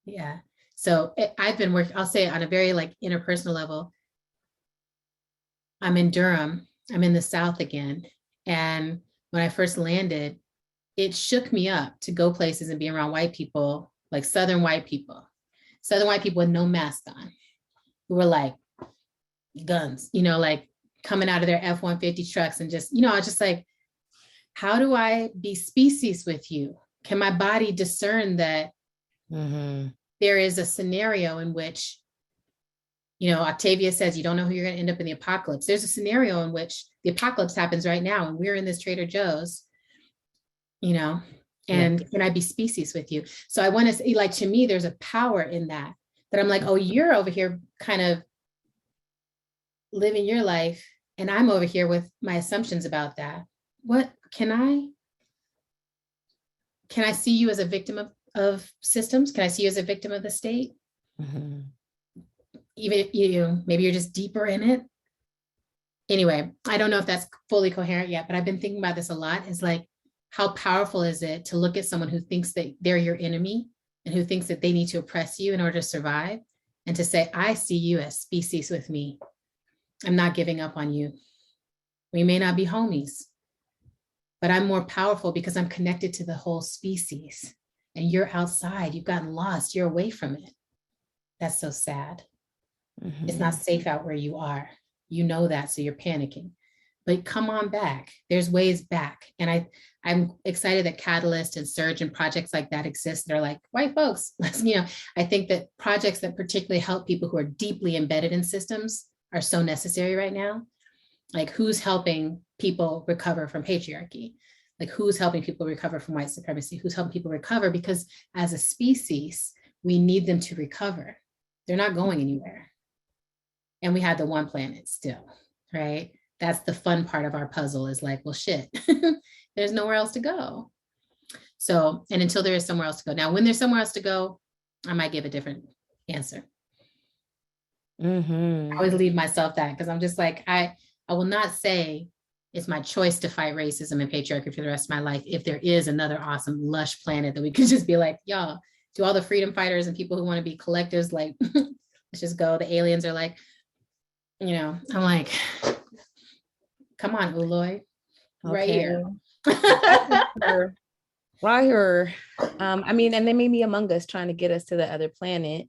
Speaker 2: Yeah. So I've been working, I'll say on a very like interpersonal level, I'm in Durham, I'm in the South again. And when I first landed, it shook me up to go places and be around white people, like Southern white people with no mask on, who were like guns, you know, like coming out of their F-150 trucks and just, you know, I was just like, how do I be species with you? Can my body discern that there is a scenario in which, you know, Octavia says, you don't know who you're going to end up in the apocalypse. There's a scenario in which the apocalypse happens right now and we're in this Trader Joe's, you know, and can I be species with you? So I want to say, like, to me, there's a power in that I'm like, oh, you're over here kind of living your life and I'm over here with my assumptions about that. What can I see you as a victim of systems? Can I see you as a victim of the state? Even, you know, maybe you're just deeper in it. Anyway, I don't know if that's fully coherent yet, but I've been thinking about this a lot. It's like, how powerful is it to look at someone who thinks that they're your enemy and who thinks that they need to oppress you in order to survive, and to say, I see you as species with me. I'm not giving up on you. We may not be homies, but I'm more powerful because I'm connected to the whole species. And you're outside, you've gotten lost, you're away from it. That's so sad. It's not safe out where you are. You know that, so you're panicking. But come on back. There's ways back. And I'm excited that Catalyst and Surge and projects like that exist. They're like, white folks, you know, I think that projects that particularly help people who are deeply embedded in systems are so necessary right now. Like, who's helping people recover from patriarchy? Like, who's helping people recover from white supremacy? Who's helping people recover? Because as a species, we need them to recover. They're not going anywhere. And we have the one planet still, right? That's the fun part of our puzzle, is like, well, shit, there's nowhere else to go. So, and until there is somewhere else to go. Now, when there's somewhere else to go, I might give a different answer. I always leave myself that, because I'm just like, I will not say it's my choice to fight racism and patriarchy for the rest of my life if there is another awesome, lush planet that we could just be like, y'all, to all the freedom fighters and people who want to be collectives, like, let's just go. The aliens are like, you know, I'm like, come on, Uloy, right here.
Speaker 3: Right here. I mean, and they may be among us trying to get us to the other planet.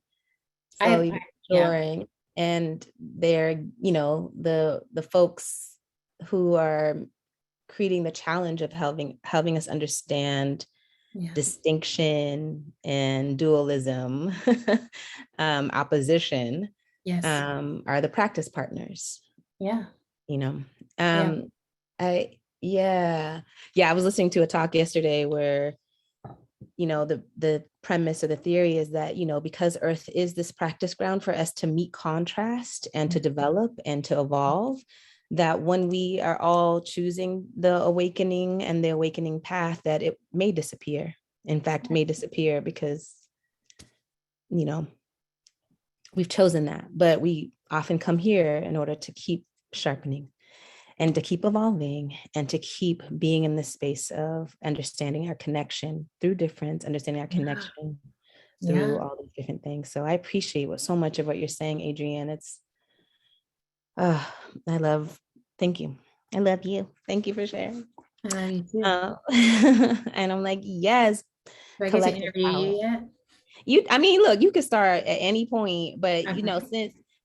Speaker 3: And they're, you know, the folks who are creating the challenge of helping us understand distinction and dualism, opposition, are the practice partners.
Speaker 2: Yeah.
Speaker 3: You know, I was listening to a talk yesterday where, you know, the premise or the theory is that, you know, because Earth is this practice ground for us to meet contrast and to develop and to evolve, that when we are all choosing the awakening and the awakening path, that it may disappear. In fact, may disappear because, you know, we've chosen that, but we often come here in order to keep sharpening and to keep evolving and to keep being in this space of understanding our connection through difference, understanding our connection through all these different things. So I appreciate so much of what you're saying, Adrienne. It's, thank you. I love you. Thank you for sharing.
Speaker 2: I love you too.
Speaker 3: And I'm like, yes.
Speaker 2: Do I get to interview you yet?
Speaker 3: I mean, look, you can start at any point, but you know,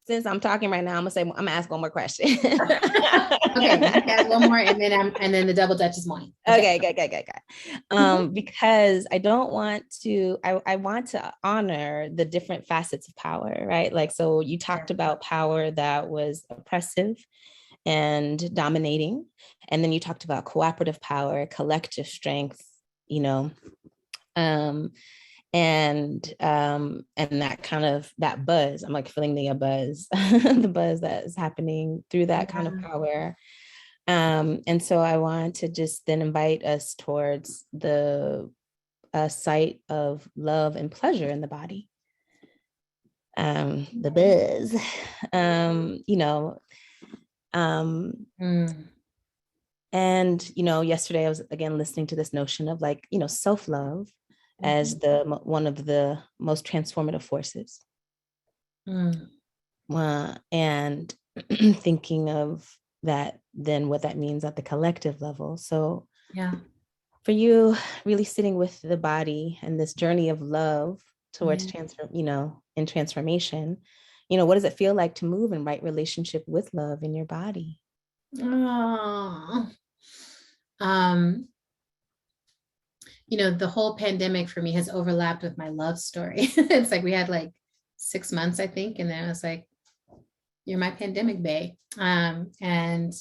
Speaker 3: Since I'm talking right now, I'm gonna ask one more question.
Speaker 2: Okay, one more, and then the double Dutch is mine.
Speaker 3: Okay. Because I don't want to, I want to honor the different facets of power, right? Like, so you talked about power that was oppressive and dominating, and then you talked about cooperative power, collective strength, you know, and that kind of, that buzz, I'm like feeling the buzz, the buzz that is happening through that kind of power. And so I want to just then invite us towards the site of love and pleasure in the body. The buzz, you know, and, you know, yesterday I was again listening to this notion of like, you know, self-love as one of the most transformative forces. And thinking of that, then what that means at the collective level. So for you, really sitting with the body and this journey of love towards transformation, you know, what does it feel like to move in right relationship with love in your body?
Speaker 2: You know, the whole pandemic for me has overlapped with my love story. It's like we had like 6 months, I think. And then I was like, you're my pandemic bae. And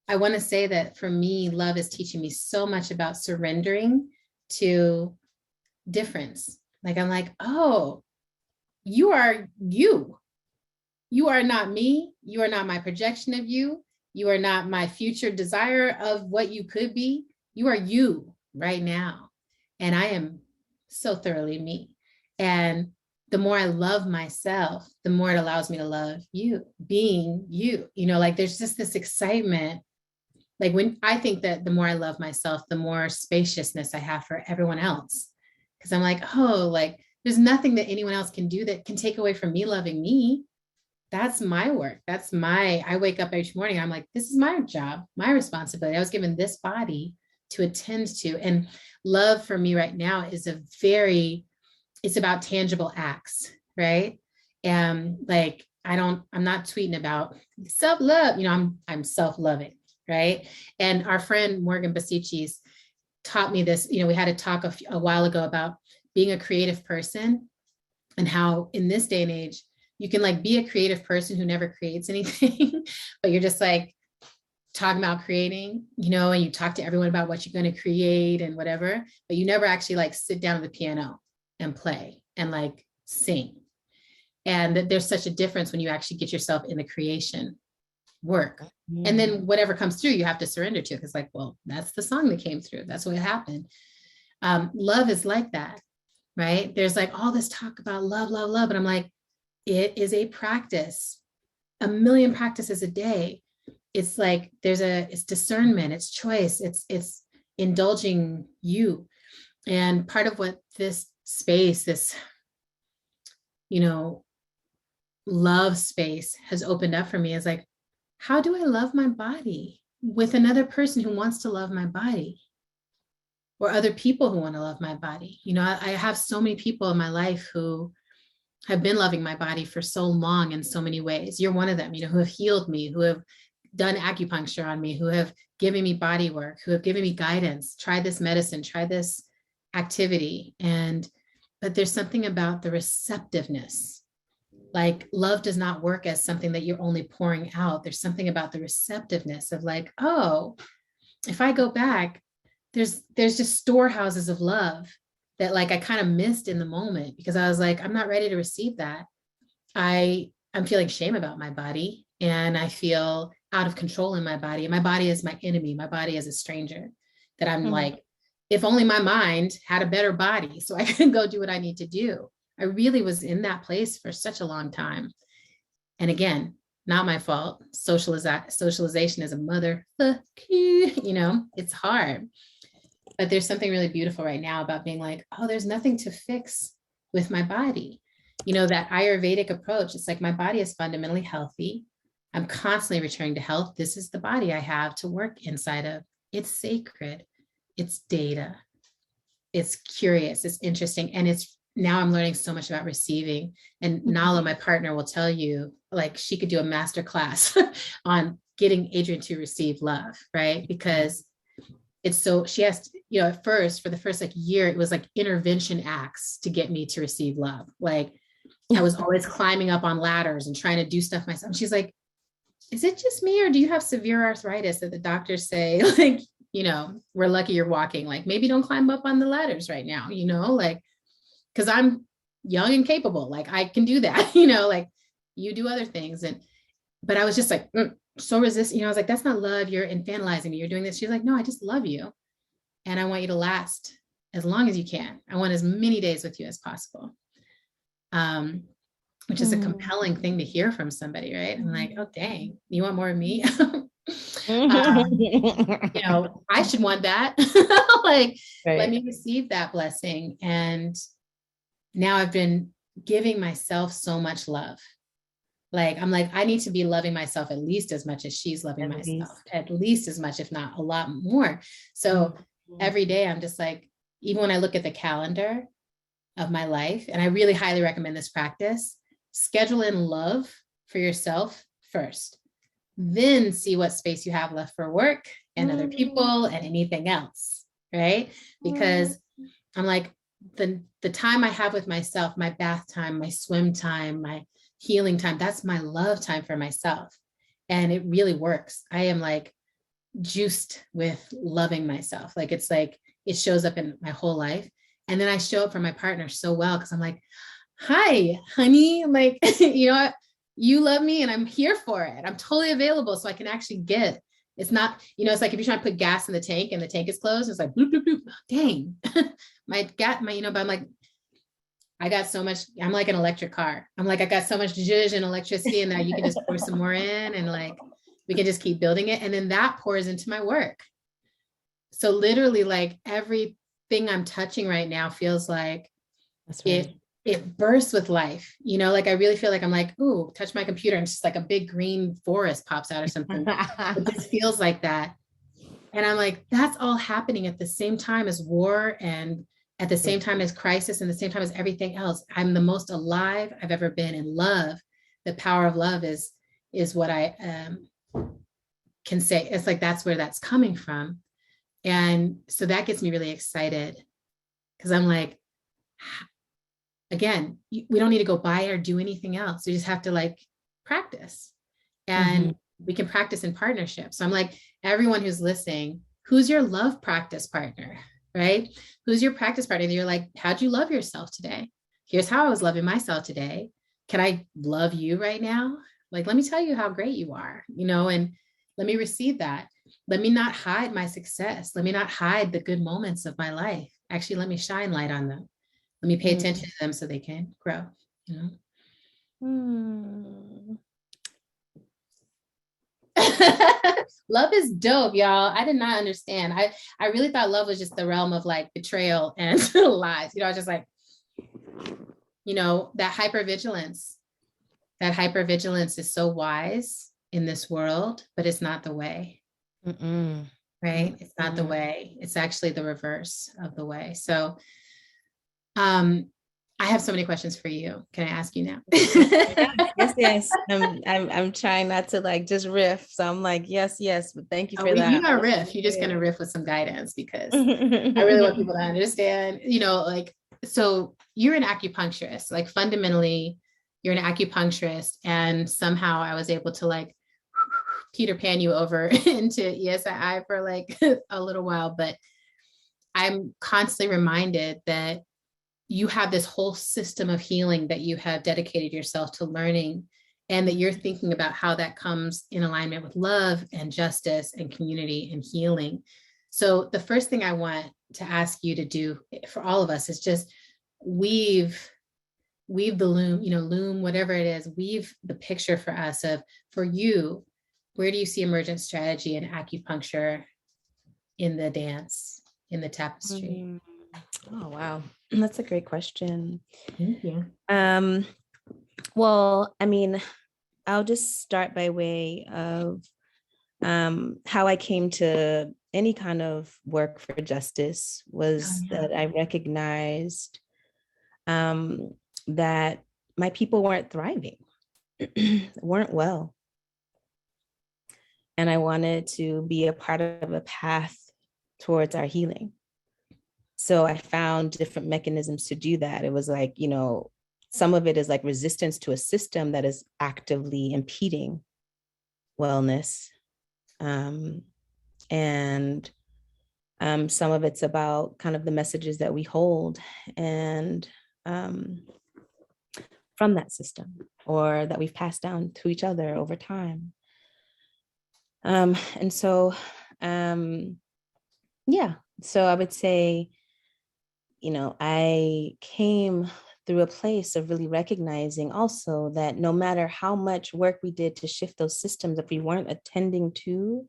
Speaker 2: I want to say that for me, love is teaching me so much about surrendering to difference. Like, I'm like, oh, you are you. You are not me. You are not my projection of you. You are not my future desire of what you could be. You are you right now. And I am so thoroughly me. And the more I love myself, the more it allows me to love you, being you. You know, like there's just this excitement. Like when I think that the more I love myself, the more spaciousness I have for everyone else. Because I'm like, oh, like there's nothing that anyone else can do that can take away from me loving me. That's my work. I wake up each morning. I'm like, this is my job, my responsibility. I was given this body to attend to. And love for me right now is it's about tangible acts, right? And like, I'm not tweeting about self-love, you know, I'm self-loving, right? And our friend Morgan Basichis taught me this, you know, we had a talk a while ago about being a creative person and how in this day and age, you can like be a creative person who never creates anything, but you're just like talking about creating, you know, and you talk to everyone about what you're going to create and whatever, but you never actually like sit down at the piano and play and like sing. And that there's such a difference when you actually get yourself in the creation work. And then whatever comes through, you have to surrender to, because like, well, that's the song that came through. That's what happened. Love is like that, right? There's like all this talk about love, love, love. And I'm like, it is a practice, a million practices a day. It's like, it's discernment, it's choice, it's indulging you. And part of what this space, this, you know, love space has opened up for me is like, how do I love my body with another person who wants to love my body, or other people who want to love my body? You know, I have so many people in my life who have been loving my body for so long in so many ways. You're one of them, you know, who have healed me, who have done acupuncture on me, who have given me body work, who have given me guidance, try this medicine, try this activity. But there's something about the receptiveness. Like love does not work as something that you're only pouring out. There's something about the receptiveness of like, oh, if I go back, there's just storehouses of love that like I kind of missed in the moment, because I was like, I'm not ready to receive that. I'm feeling shame about my body, and I feel out of control in my body. And my body is my enemy. My body is a stranger that I'm like, if only my mind had a better body so I can go do what I need to do. I really was in that place for such a long time. And again, not my fault. Socialization is a mother, you know, it's hard. But there's something really beautiful right now about being like, oh, there's nothing to fix with my body. You know, that Ayurvedic approach, it's like my body is fundamentally healthy. I'm constantly returning to health. This is the body I have to work inside of. It's sacred. It's data. It's curious. It's interesting. And it's now I'm learning so much about receiving. And Nala, my partner, will tell you, like, she could do a master class on getting Adrienne to receive love, right? Because it's so, she has to, you know, at first, for the first like year, it was like intervention acts to get me to receive love. Like, I was always climbing up on ladders and trying to do stuff myself. And she's like, is it just me, or do you have severe arthritis that the doctors say, like, you know, we're lucky you're walking, like maybe don't climb up on the ladders right now, you know, like, because I'm young and capable, like I can do that, you know, like you do other things. But I was just like, so resistant, you know, I was like, that's not love, you're infantilizing me, you're doing this. She's like, no, I just love you. And I want you to last as long as you can. I want as many days with you as possible. Which is a compelling thing to hear from somebody, right? I'm like, oh, dang, you want more of me? You know, I should want that. Like, right. Let me receive that blessing. And now I've been giving myself so much love. Like, I'm like, I need to be loving myself at least as much as she's loving myself, at least as much, if not a lot more. So every day I'm just like, even when I look at the calendar of my life, and I really highly recommend this practice, schedule in love for yourself first, then see what space you have left for work and other people and anything else, right? Because I'm like, the time I have with myself, my bath time, my swim time, my healing time, that's my love time for myself. And it really works. I am like juiced with loving myself. Like, it's like, it shows up in my whole life. And then I show up for my partner so well, because I'm like, hi, honey, like, you know, you love me and I'm here for it. I'm totally available. So I can actually get, it's not, you know, it's like if you're trying to put gas in the tank and the tank is closed, it's like, bloop, bloop, bloop. Dang, you know, but I'm like, I got so much, I'm like an electric car. I'm like, I got so much zhuzh and electricity, and now you can just pour some more in, and like, we can just keep building it. And then that pours into my work. So literally, like, everything I'm touching right now feels like it bursts with life, you know, like I really feel like I'm like, ooh, touch my computer, and it's just like a big green forest pops out or something. It just feels like that. And I'm like, that's all happening at the same time as war, and at the same time as crisis, and the same time as everything else. I'm the most alive I've ever been in love. The power of love is what I can say. It's like, that's where that's coming from. And so that gets me really excited, because I'm like, again, we don't need to go buy or do anything else. We just have to like practice, and we can practice in partnership. So I'm like, everyone who's listening, who's your love practice partner, right? Who's your practice partner? You're like, how'd you love yourself today? Here's how I was loving myself today. Can I love you right now? Like, let me tell you how great you are, you know, and let me receive that. Let me not hide my success. Let me not hide the good moments of my life. Actually, let me shine light on them. Let me pay attention to them so they can grow, you know? Love is dope, y'all. I did not understand. I really thought love was just the realm of like betrayal and lies. You know, I was just like, you know, that hypervigilance is so wise in this world, but it's not the way. Right? It's not the way. It's actually the reverse of the way. So I have so many questions for you. Can I ask you now?
Speaker 3: Yes. I'm trying not to like just riff. So I'm like, yes, but thank you for that.
Speaker 2: You're not riff. You're just going to riff with some guidance, because I really want people to understand, you know, like, so you're an acupuncturist, like fundamentally you're an acupuncturist. And somehow I was able to like Peter Pan you over into ESII for like a little while, but I'm constantly reminded that you have this whole system of healing that you have dedicated yourself to learning, and that you're thinking about how that comes in alignment with love and justice and community and healing. So the first thing I want to ask you to do for all of us is just weave the loom, whatever it is, weave the picture for us of, for you, where do you see emergent strategy and acupuncture in the dance, in the tapestry?
Speaker 3: Oh, wow. That's a great question.
Speaker 2: Thank you.
Speaker 3: Well, I mean, I'll just start by way of how I came to any kind of work for justice was that I recognized that my people weren't thriving, weren't well. And I wanted to be a part of a path towards our healing. So I found different mechanisms to do that. It was like, some of it is like resistance to a system that is actively impeding wellness. And some of it's about kind of the messages that we hold and from that system, or that we've passed down to each other over time. And so, so I would say, I came through a place of really recognizing also that no matter how much work we did to shift those systems, if we weren't attending to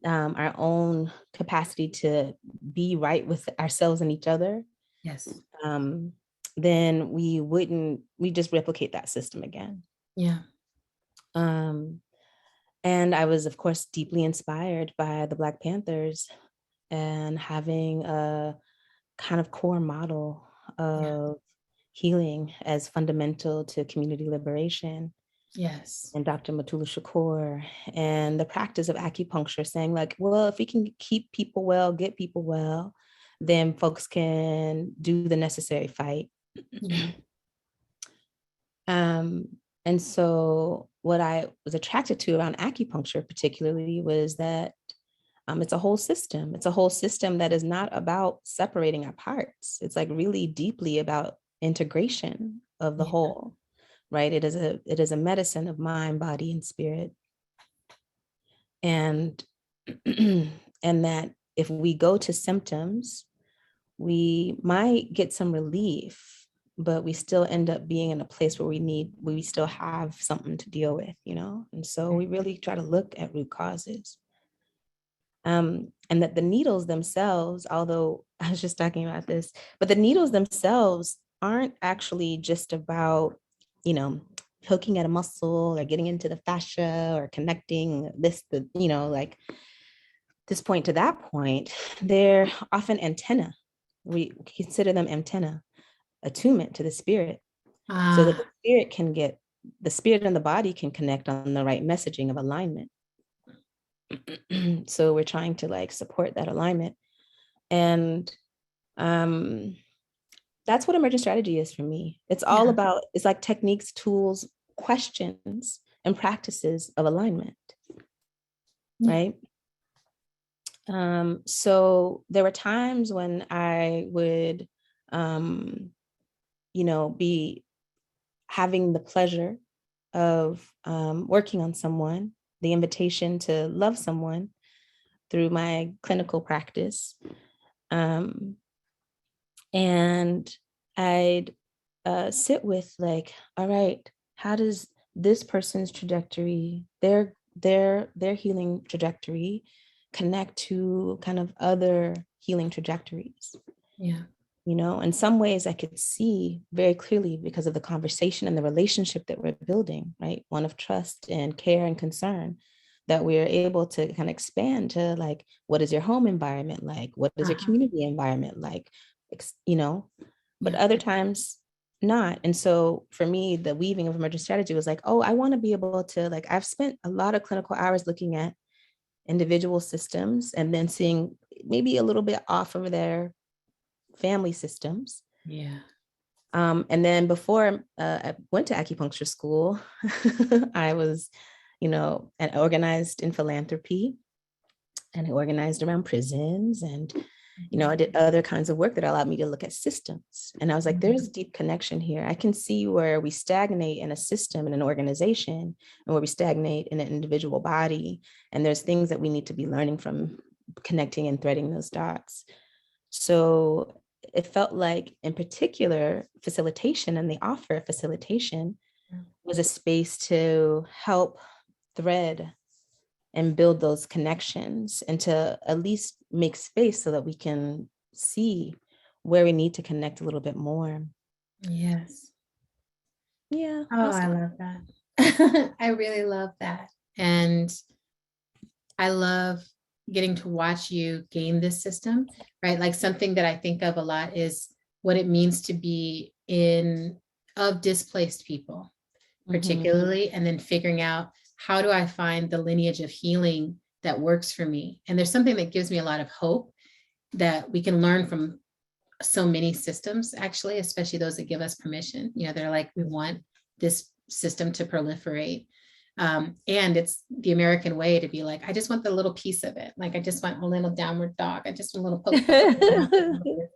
Speaker 3: our own capacity to be right with ourselves and each other,
Speaker 2: yes,
Speaker 3: then we just replicate that system again.
Speaker 2: Yeah.
Speaker 3: And I was, of course, deeply inspired by the Black Panthers and having a kind of core model of healing as fundamental to community liberation.
Speaker 2: Yes.
Speaker 3: And Dr. Matula Shakur, and the practice of acupuncture, saying like, well, if we can keep people well, get people well, then folks can do the necessary fight.
Speaker 2: Yeah.
Speaker 3: And so what I was attracted to around acupuncture particularly was that it's a whole system. It's a whole system that is not about separating our parts. It's like really deeply about integration of the whole, right? It is a medicine of mind, body, and spirit. And and that if we go to symptoms, we might get some relief, but we still end up being in a place where we still have something to deal with, And so we really try to look at root causes. And that the needles themselves, although I was just talking about this, but the needles themselves aren't actually just about, poking at a muscle or getting into the fascia or connecting like this point to that point. They're often antenna. We consider them antenna, attunement to the spirit, so that the spirit and the body can connect on the right messaging of alignment. So we're trying to like support that alignment. And that's what emergent strategy is for me. It's all about, it's like techniques, tools, questions, and practices of alignment, right? So there were times when I would, be having the pleasure of working on someone, the invitation to love someone through my clinical practice. And I'd sit with like, all right, how does this person's trajectory, their healing trajectory connect to kind of other healing trajectories? Yeah. In some ways I could see very clearly because of the conversation and the relationship that we're building, right? One of trust and care and concern, that we're able to kind of expand to like, what is your home environment like? What is your community environment like? But other times not. And so for me, the weaving of emergent strategy was like, oh, I want to be able to like, I've spent a lot of clinical hours looking at individual systems and then seeing maybe a little bit off of their family systems. Yeah. And then before I went to acupuncture school, I was, and organized in philanthropy, and I organized around prisons, and I did other kinds of work that allowed me to look at systems. And I was like, there's a deep connection here. I can see where we stagnate in a system, in an organization, and where we stagnate in an individual body. And there's things that we need to be learning from, connecting and threading those dots. So it felt like, in particular, facilitation and the offer of facilitation was a space to help thread and build those connections, and to at least make space so that we can see where we need to connect a little bit more. Yes.
Speaker 2: Yeah. Oh, I love that. I really love that. And I love getting to watch you gain this system, right? Like something that I think of a lot is what it means to be of displaced people, particularly, and then figuring out, how do I find the lineage of healing that works for me? And there's something that gives me a lot of hope that we can learn from so many systems, actually, especially those that give us permission. They're like, we want this system to proliferate. And it's the American way to be like, I just want the little piece of it. Like, I just want a little downward dog. I just want a little poke.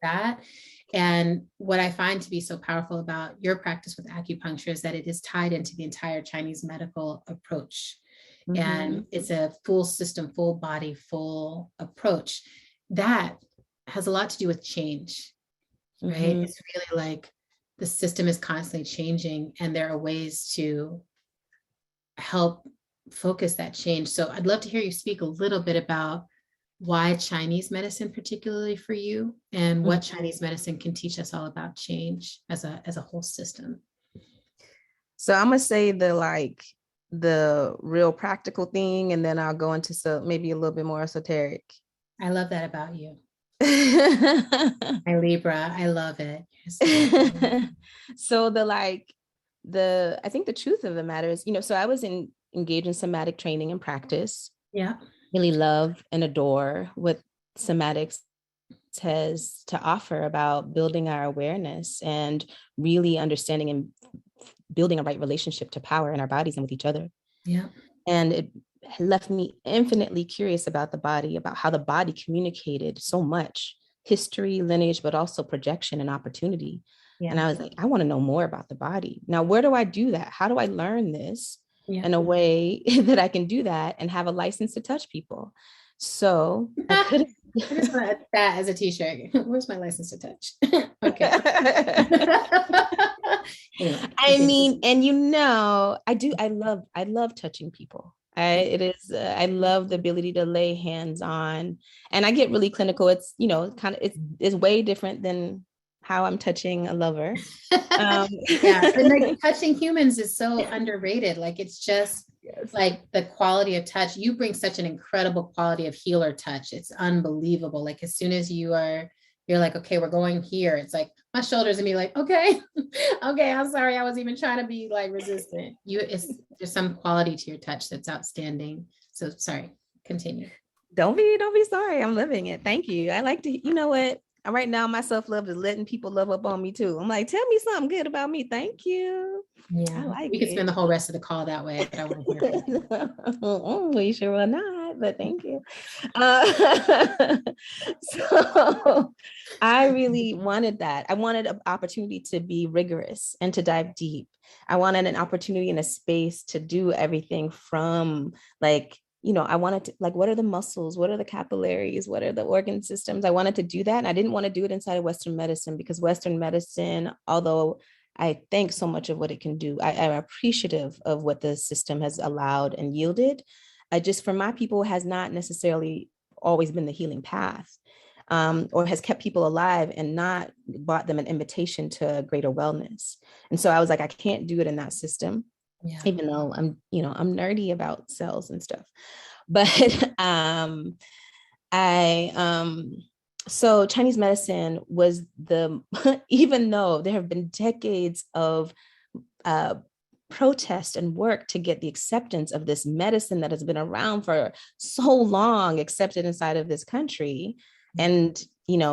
Speaker 2: That. And what I find to be so powerful about your practice with acupuncture is that it is tied into the entire Chinese medical approach. And it's a full system, full body, full approach that has a lot to do with change, right? It's really like the system is constantly changing, and there are ways to help focus that change. So I'd love to hear you speak a little bit about why Chinese medicine, particularly for you, and what Chinese medicine can teach us all about change as a whole system.
Speaker 3: So I'm gonna say the real practical thing, and then I'll go into maybe a little bit more esoteric.
Speaker 2: I love that about you. My Libra, I love it.
Speaker 3: So I think the truth of the matter is, so I was engaged in somatic training and practice.
Speaker 2: Yeah.
Speaker 3: Really love and adore what somatics has to offer about building our awareness and really understanding and building a right relationship to power in our bodies and with each other.
Speaker 2: Yeah.
Speaker 3: And it left me infinitely curious about the body, about how the body communicated so much history, lineage, but also projection and opportunity. Yeah. And I was like, I want to know more about the body. Now, where do I do that? How do I learn this in a way that I can do that and have a license to touch people? So I
Speaker 2: just want to add that as a t-shirt. Where's my license to touch? Okay.
Speaker 3: Anyway, I mean, and I love touching people. I love the ability to lay hands on, and I get really clinical. It's, it's way different than how I'm touching a lover.
Speaker 2: Yeah, and like touching humans is so underrated. Like, it's just like the quality of touch. You bring such an incredible quality of healer touch. It's unbelievable. Like, as soon as you're like, okay, we're going here. It's like my shoulders and me like, okay, I'm sorry. I was even trying to be like resistant. There's some quality to your touch that's outstanding. So sorry, continue.
Speaker 3: Don't be sorry. I'm living it. Thank you. I like to, what? Right now, my self-love is letting people love up on me too. I'm like, tell me something good about me. Thank you.
Speaker 2: Yeah, we could spend the whole rest of the call that way, but I want to hear it.
Speaker 3: We sure will not, but thank you. So I really wanted that. I wanted an opportunity to be rigorous and to dive deep. I wanted an opportunity in a space to do everything from I wanted to, what are the muscles? What are the capillaries? What are the organ systems? I wanted to do that. And I didn't want to do it inside of Western medicine, because Western medicine, although I thank so much of what it can do, I'm appreciative of what the system has allowed and yielded. Just for my people, has not necessarily always been the healing path, or has kept people alive and not brought them an invitation to greater wellness. And so I was like, I can't do it in that system. Yeah. Even though I'm nerdy about cells and stuff, but so Chinese medicine was even though there have been decades of protest and work to get the acceptance of this medicine that has been around for so long, accepted inside of this country, and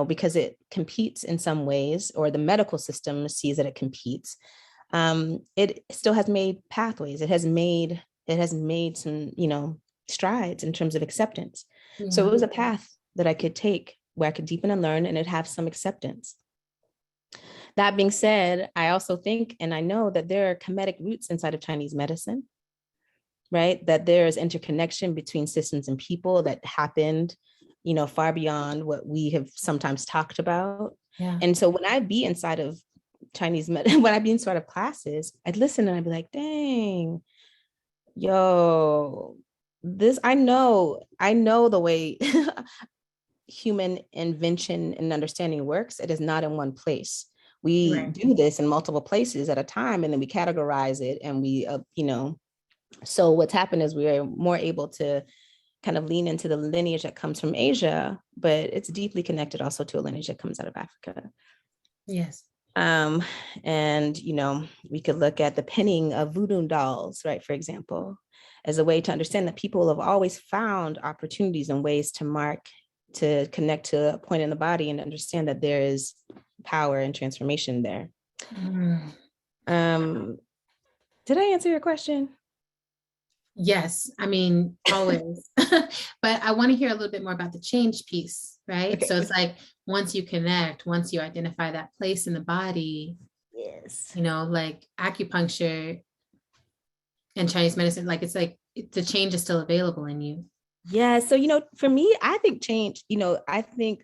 Speaker 3: because it competes in some ways, or the medical system sees that it competes. It still has made pathways. It has made some, strides in terms of acceptance. Yeah. So it was a path that I could take where I could deepen and learn, and it have some acceptance. That being said, I also think, and I know that there are Kemetic roots inside of Chinese medicine, right? That there is interconnection between systems and people that happened, far beyond what we have sometimes talked about. Yeah. And so when I be inside of Chinese medicine, when I'd be in sort of classes, I'd listen and I'd be like, dang, yo, this, I know the way human invention and understanding works. It is not in one place. We do this in multiple places at a time, and then we categorize it, and we, so what's happened is we are more able to kind of lean into the lineage that comes from Asia, but it's deeply connected also to a lineage that comes out of Africa.
Speaker 2: Yes.
Speaker 3: And, you know, we could look at the pinning of voodoo dolls, right, for example, as a way to understand that people have always found opportunities and ways to connect to a point in the body and understand that there is power and transformation there. Did I answer your question?
Speaker 2: Yes, I mean, always. But I want to hear a little bit more about the change piece, right?
Speaker 3: Okay.
Speaker 2: So it's like once you connect, once you identify that place in the body,
Speaker 3: Yes.
Speaker 2: you know, like acupuncture and Chinese medicine, like it's like the change is still available in you.
Speaker 3: Yeah. So, you know, for me, I think change, you know, I think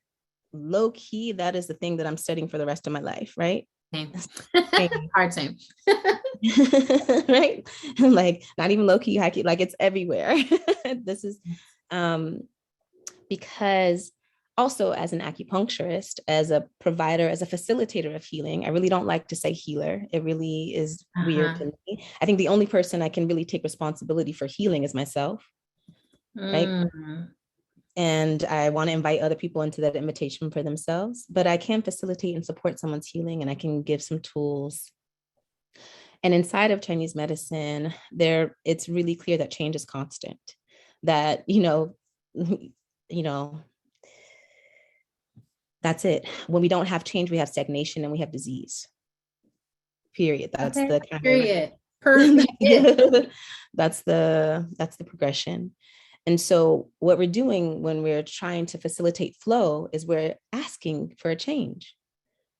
Speaker 3: low key, that is the thing that I'm studying for the rest of my life, right?
Speaker 2: Same.
Speaker 3: Change.
Speaker 2: Hard same.
Speaker 3: Right? Like not even low key, high key, like it's everywhere. This is because also as an acupuncturist, as a provider, as a facilitator of healing, I really don't like to say healer. It really is weird to me. I think the only person I can really take responsibility for healing is myself. Right. And I want to invite other people into that invitation for themselves, but I can facilitate and support someone's healing, and I can give some tools. And inside of Chinese medicine, it's really clear that change is constant, that, you know, that's it. When we don't have change, we have stagnation and we have disease. Period. That's
Speaker 2: okay.
Speaker 3: the kind
Speaker 2: period.
Speaker 3: That's the progression. And so what we're doing when we're trying to facilitate flow is we're asking for a change.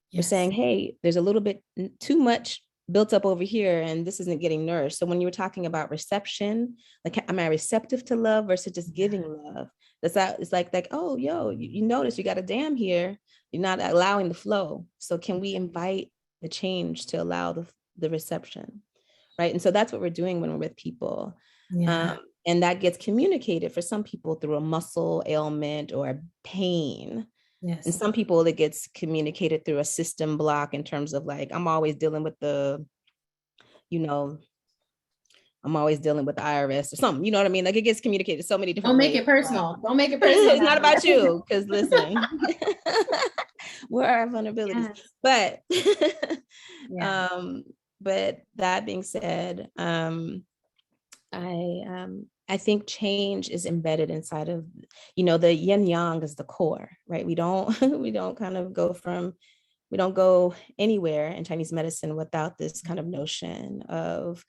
Speaker 3: Yes. We're saying, hey, there's a little bit too much built up over here and this isn't getting nourished. So when you were talking about reception, like, am I receptive to love versus just giving love? It's like, oh, you notice you got a dam here. You're not allowing the flow. So can we invite the change to allow the reception? Right. And so that's what we're doing when we're with people. Yeah. And that gets communicated for some people through a muscle ailment or pain. Yes. And some people, it gets communicated through a system block in terms of like, I'm always dealing with the IRS or something, you know what I mean? Like it gets communicated so many different ways.
Speaker 2: Don't make it personal. Don't make it personal.
Speaker 3: It's not about you, because listen, where are our vulnerabilities? Yes. But that being said, I think change is embedded inside of, the yin yang is the core, right? We don't go anywhere in Chinese medicine without this kind of notion of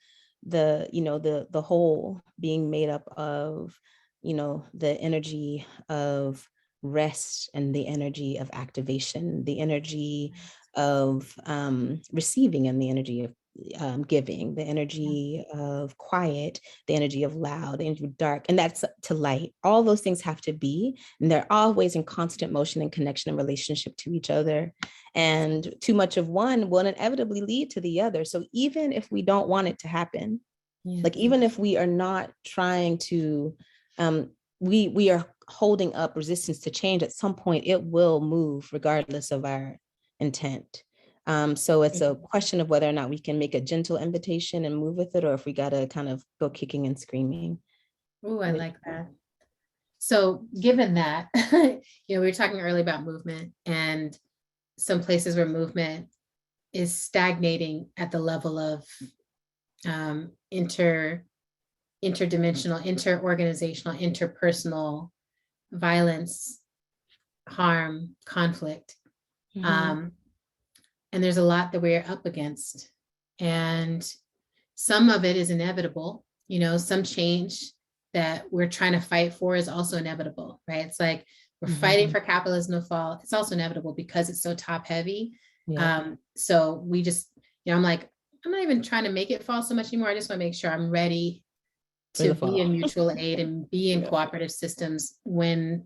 Speaker 3: the whole being made up of, the energy of rest and the energy of activation, the energy of receiving and the energy of giving, the energy of quiet, the energy of loud, the energy of dark, and that's to light. All those things have to be, and they're always in constant motion and connection and relationship to each other. And too much of one will inevitably lead to the other. So even if we don't want it to happen, like even if we are not trying to, we are holding up resistance to change, at some point it will move regardless of our intent. So it's a question of whether or not we can make a gentle invitation and move with it, or if we got to kind of go kicking and screaming.
Speaker 2: Oh, I like that. So given that, we were talking earlier about movement and some places where movement is stagnating at the level of interdimensional, interorganizational, interpersonal violence, harm, conflict. Mm-hmm. And there's a lot that we're up against. And some of it is inevitable. Some change that we're trying to fight for is also inevitable, right? It's like we're fighting for capitalism to fall. It's also inevitable because it's so top heavy. Yeah. So we just, I'm like, I'm not even trying to make it fall so much anymore. I just want to make sure I'm ready to be in mutual aid and be in cooperative systems when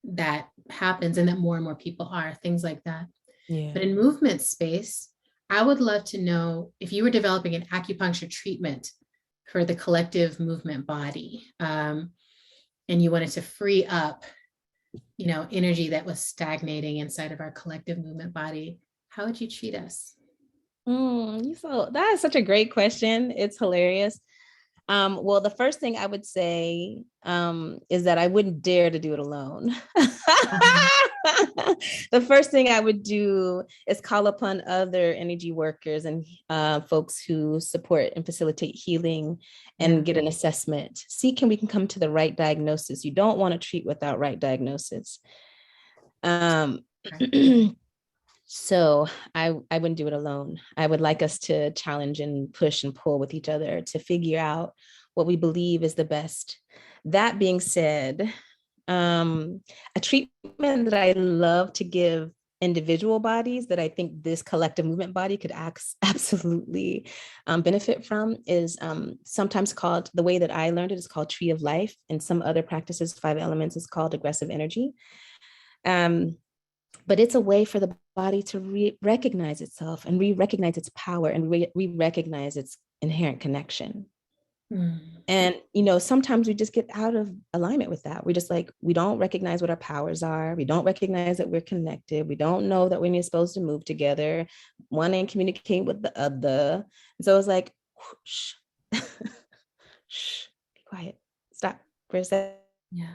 Speaker 2: that happens, and that more and more people are, things like that. Yeah. But in movement space, I would love to know if you were developing an acupuncture treatment for the collective movement body, and you wanted to free up, energy that was stagnating inside of our collective movement body, how would you treat us?
Speaker 3: So that is such a great question. It's hilarious. Well, the first thing I would say is that I wouldn't dare to do it alone. The first thing I would do is call upon other energy workers and folks who support and facilitate healing and get an assessment. See, we can come to the right diagnosis. You don't want to treat without right diagnosis. So I wouldn't do it alone. I would like us to challenge and push and pull with each other to figure out what we believe is the best. That being said, a treatment that I love to give individual bodies that I think this collective movement body could absolutely benefit from is sometimes called, the way that I learned it is called Tree of Life. And some other practices, 5 elements, is called aggressive energy. But it's a way for the body to recognize itself and recognize its power and recognize its inherent connection. And, sometimes we just get out of alignment with that. We just we don't recognize what our powers are. We don't recognize that we're connected. We don't know that we're supposed to move together. One ain't communicating with the other. And so it's like, shh, shh, be quiet, stop for a second.
Speaker 2: Yeah.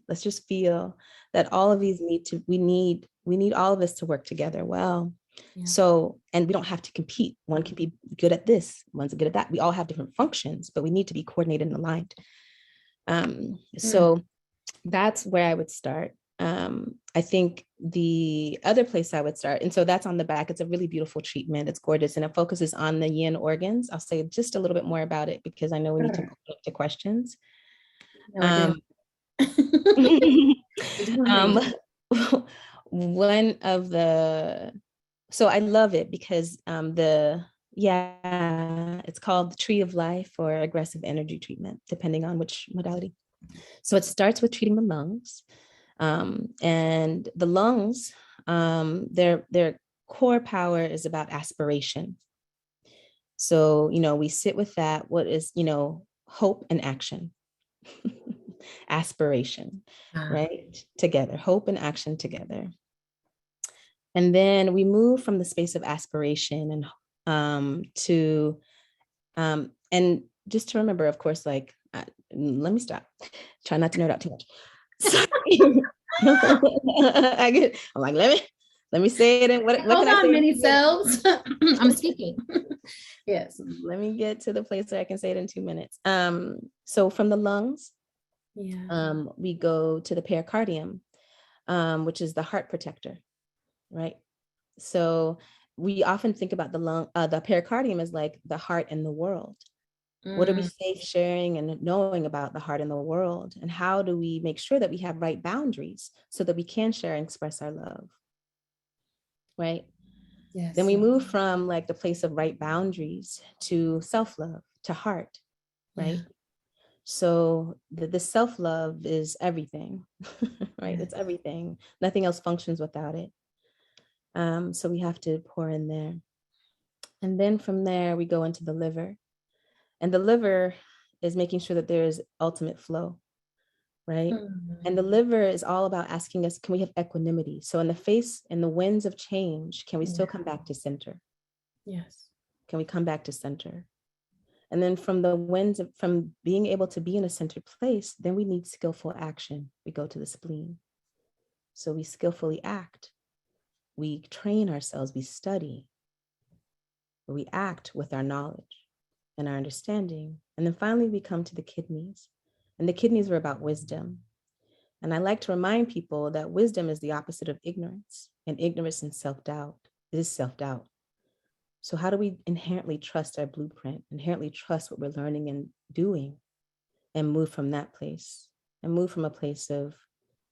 Speaker 3: Let's just feel that all of these we need all of us to work together well. Yeah. So, and we don't have to compete. One can be good at this, one's good at that. We all have different functions, but we need to be coordinated and aligned. So that's where I would start. I think the other place I would start, and so that's on the back. It's a really beautiful treatment. It's gorgeous, and it focuses on the yin organs. I'll say just a little bit more about it because I know we need to go to questions. One of the, so I love it because it's called the Tree of Life or aggressive energy treatment, depending on which modality. So it starts with treating the lungs, and the lungs, their core power is about aspiration. So, we sit with that, what is, hope and action. Aspiration, right? Together, hope and action together. And then we move from the space of aspiration and and just to remember, of course, let me stop. Try not to nerd out too much. I'm like, let me say it. And what
Speaker 2: Hold
Speaker 3: can
Speaker 2: on,
Speaker 3: I say?
Speaker 2: many selves. I'm speaking. Yes.
Speaker 3: Let me get to the place where I can say it in 2 minutes. So from the lungs, we go to the pericardium, which is the heart protector, right? So we often think about the pericardium as like the heart and the world. What are we safe sharing and knowing about the heart and the world? And how do we make sure that we have right boundaries so that we can share and express our love, right? Yes. Then we move from the place of right boundaries to self-love, to heart, right? Yeah. So the self-love is everything, right? Yeah. It's everything. Nothing else functions without it. So we have to pour in there. And then from there, we go into the liver. And the liver is making sure that there is ultimate flow, right? And the liver is all about asking us, can we have equanimity? So in the winds of change, can we still come back to center? Yes. Can we come back to center? And then from being able to be in a centered place, then we need skillful action. We go to the spleen. So we skillfully act. We train ourselves, we study. We act with our knowledge and our understanding. And then finally, we come to the kidneys. And the kidneys are about wisdom. And I like to remind people that wisdom is the opposite of ignorance. And ignorance and self-doubt is self-doubt. So how do we inherently trust our blueprint, inherently trust what we're learning and doing, and move from that place, and move from a place of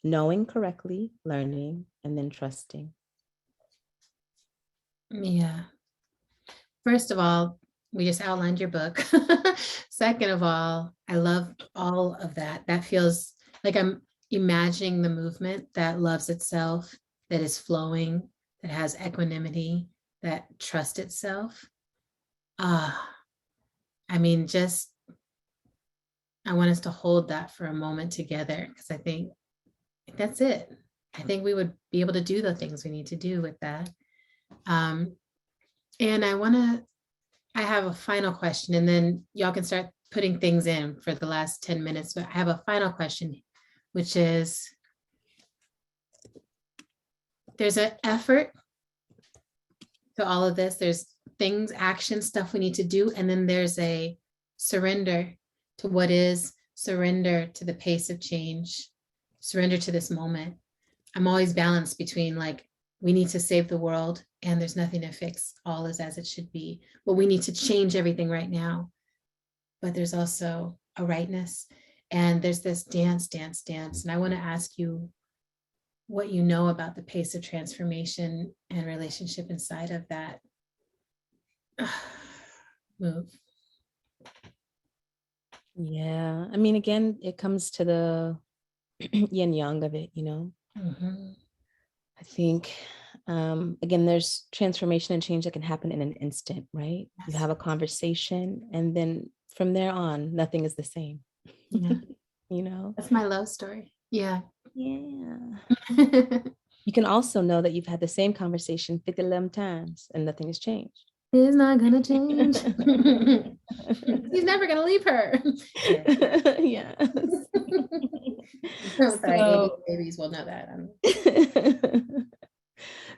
Speaker 3: knowing correctly, learning, and then trusting?
Speaker 2: Yeah. First of all, we just outlined your book. Second of all, I love all of that. That feels like I'm imagining the movement that loves itself, that is flowing, that has equanimity, that trusts itself. I want us to hold that for a moment together, because I think that's it. I think we would be able to do the things we need to do with that. And I have a final question, and then y'all can start putting things in for the last 10 minutes, but I have a final question, which is, there's an effort to all of this. There's things, action, stuff we need to do. And then there's a surrender to what is, surrender to the pace of change, surrender to this moment. I'm always balanced between like, we need to save the world and there's nothing to fix. All is as it should be. But we need to change everything right now. But there's also a rightness. And there's this dance. And I want to ask you what you know about the pace of transformation and relationship inside of that move.
Speaker 3: Yeah. I mean, again, it comes to the yin yang of it,
Speaker 2: Mm-hmm.
Speaker 3: I think, again, there's transformation and change that can happen in an instant, right?
Speaker 2: Yes.
Speaker 3: You have a conversation and then from there on, nothing is the same.
Speaker 2: Yeah. That's my love story. Yeah.
Speaker 3: Yeah. You can also know that you've had the same conversation 50 times and nothing has changed.
Speaker 2: It's not gonna change. He's never gonna leave her.
Speaker 3: Yeah.
Speaker 2: Sorry, babies will know that.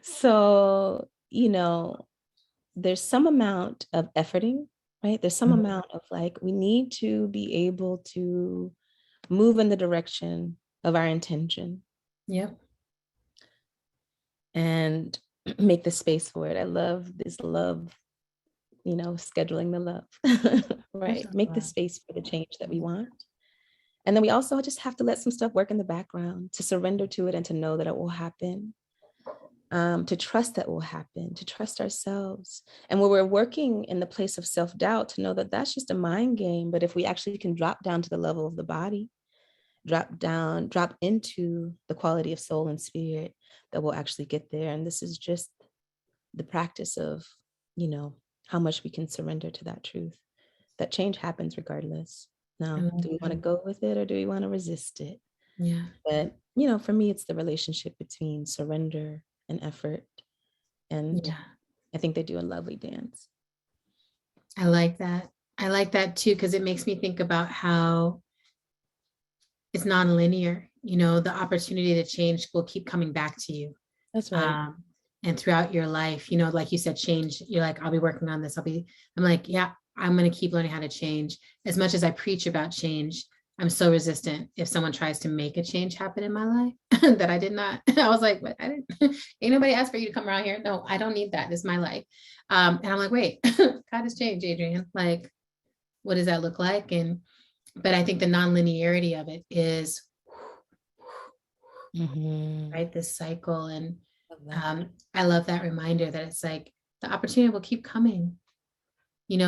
Speaker 3: So, there's some amount of efforting, right? There's some amount of like, we need to be able to move in the direction of our intention.
Speaker 2: Yep.
Speaker 3: And make the space for it. I love this love, scheduling the love, right? Make the space for the change that we want. And then we also just have to let some stuff work in the background, to surrender to it and to know that it will happen, to trust that will happen, to trust ourselves. And when we're working in the place of self-doubt, to know that that's just a mind game. But if we actually can drop down to the level of the body, drop into the quality of soul and spirit, that will actually get there. And this is just the practice of, how much we can surrender to that truth, that change happens regardless. Now, do we want to go with it or do we want to resist it?
Speaker 2: Yeah.
Speaker 3: But, for me, it's the relationship between surrender and effort. And I think they do a lovely dance.
Speaker 2: I like that. I like that too, because it makes me think about how it's non-linear. The opportunity to change will keep coming back to you.
Speaker 3: That's right.
Speaker 2: And throughout your life, like you said, change, you're like, I'll be working on this. I'm like, yeah, I'm going to keep learning how to change. As much as I preach about change, I'm so resistant if someone tries to make a change happen in my life that I did not. I was like, but I didn't, ain't nobody asked for you to come around here. No, I don't need that. This is my life. And I'm like, wait, God has changed, Adrienne. Like, what does that look like? But I think the non-linearity of it is right, this cycle. And I love that reminder that it's like the opportunity will keep coming.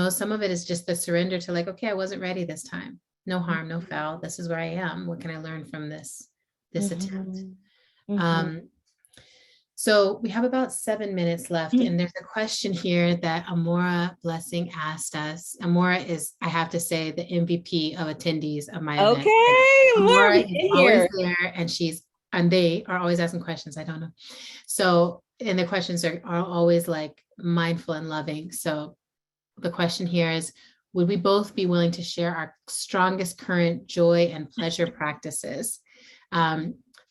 Speaker 2: Some of it is just the surrender to like, okay, I wasn't ready this time. No harm, no foul. This is where I am. What can I learn from this attempt? So we have about 7 minutes left, and there's a question here that Amora Blessing asked us. Amora is, I have to say, the MVP of attendees of my event.
Speaker 3: Okay,
Speaker 2: Amora is always there, and they are always asking questions. I don't know. So, and the questions are always like mindful and loving. So the question here is, would we both be willing to share our strongest current joy and pleasure practices?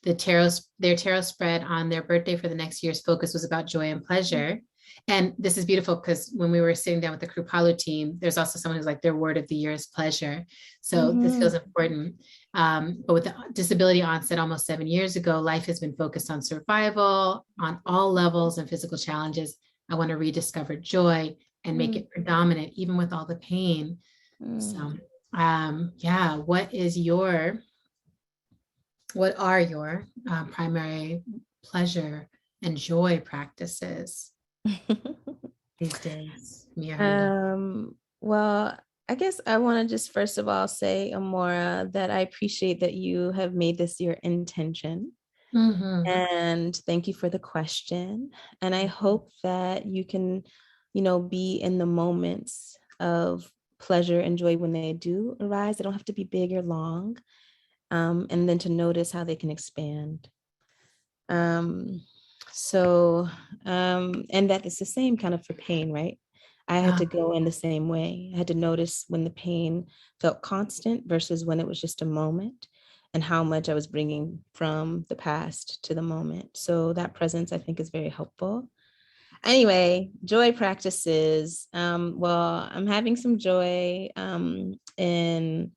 Speaker 2: Their tarot spread on their birthday for the next year's focus was about joy and pleasure. And this is beautiful because when we were sitting down with the Kripalu team, there's also someone who's like, their word of the year is pleasure. So this feels important. But with the disability onset almost 7 years ago, life has been focused on survival on all levels and physical challenges. I want to rediscover joy and make it predominant, even with all the pain. So, what are your primary pleasure and joy practices these days, Mia Herndon?
Speaker 3: Well, I guess I want to just first of all say, Amora, that I appreciate that you have made this your intention. And thank you for the question. And I hope that you can, be in the moments of pleasure and joy when they do arise. They don't have to be big or long. And then to notice how they can expand. And that it's the same kind of for pain, right? I had to go in the same way. I had to notice when the pain felt constant versus when it was just a moment, and how much I was bringing from the past to the moment. So that presence, I think, is very helpful. Anyway, joy practices. Well, I'm having some joy um, in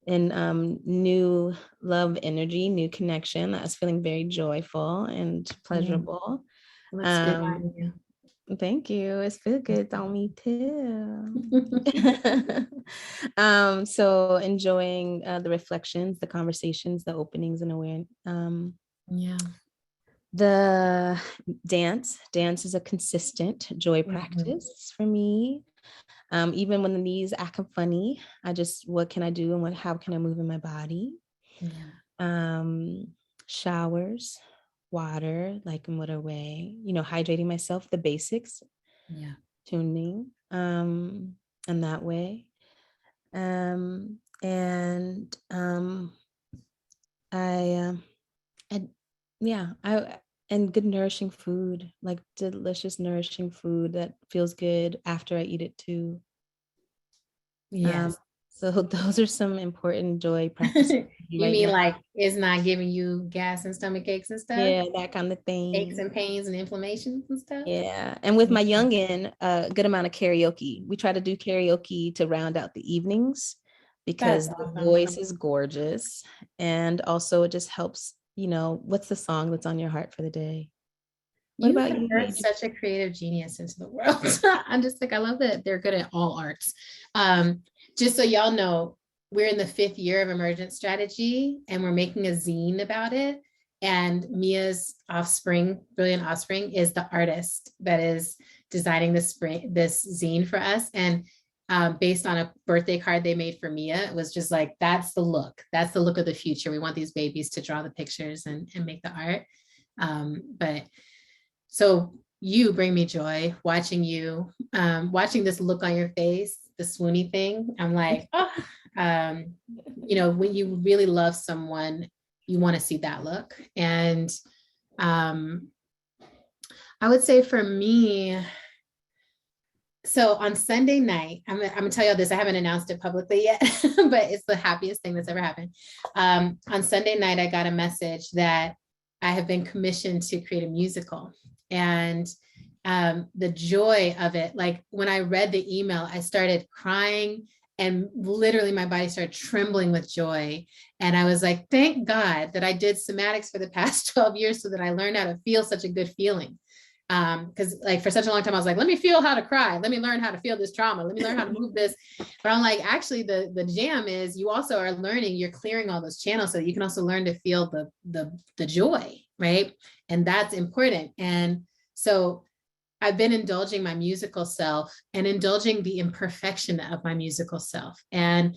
Speaker 3: new love energy, new connection. I was feeling very joyful and pleasurable.
Speaker 2: Looks good on you.
Speaker 3: Thank you. It's feel good on me too. So enjoying the reflections, the conversations, the openings, and awareness.
Speaker 2: Yeah.
Speaker 3: The dance is a consistent joy practice for me. Even when the knees acting funny, what can I do, and how can I move in my body?
Speaker 2: Yeah.
Speaker 3: Showers, water, like in whatever way, hydrating myself, the basics.
Speaker 2: Yeah.
Speaker 3: Tuning, in that way. And good nourishing food, like delicious nourishing food that feels good after I eat it too.
Speaker 2: Yes.
Speaker 3: So those are some important joy practices.
Speaker 2: You mean now. Like it's not giving you gas and stomach aches and stuff?
Speaker 3: Yeah, that kind of thing.
Speaker 2: Aches and pains and inflammations and stuff?
Speaker 3: Yeah. And with my youngin, a good amount of karaoke. We try to do karaoke to round out the evenings because the voice is gorgeous. And also it just helps, what's the song that's on your heart for the day?
Speaker 2: What about you? You're such a creative genius into the world. I'm just like, I love that they're good at all arts. Just so y'all know, we're in the 5th year of Emergent Strategy, and we're making a zine about it. And Mia's offspring, brilliant offspring, is the artist that is designing this zine for us. And based on a birthday card they made for Mia, it was just like, that's the look. That's the look of the future. We want these babies to draw the pictures and make the art. So you bring me joy watching you, watching this look on your face, the swoony thing. I'm like, when you really love someone, you want to see that look. And I would say for me, so on Sunday night, I'm gonna tell you all this. I haven't announced it publicly yet, but it's the happiest thing that's ever happened. On Sunday night, I got a message that I have been commissioned to create a musical. And the joy of it, like when I read the email, I started crying and literally my body started trembling with joy. And I was like, thank God that I did somatics for the past 12 years so that I learned how to feel such a good feeling. Because like for such a long time, I was like, let me feel how to cry. Let me learn how to feel this trauma. Let me learn how to move this. But I'm like, actually, the jam is you also are learning, you're clearing all those channels so that you can also learn to feel the joy, right? And that's important. And so I've been indulging my musical self and indulging the imperfection of my musical self. And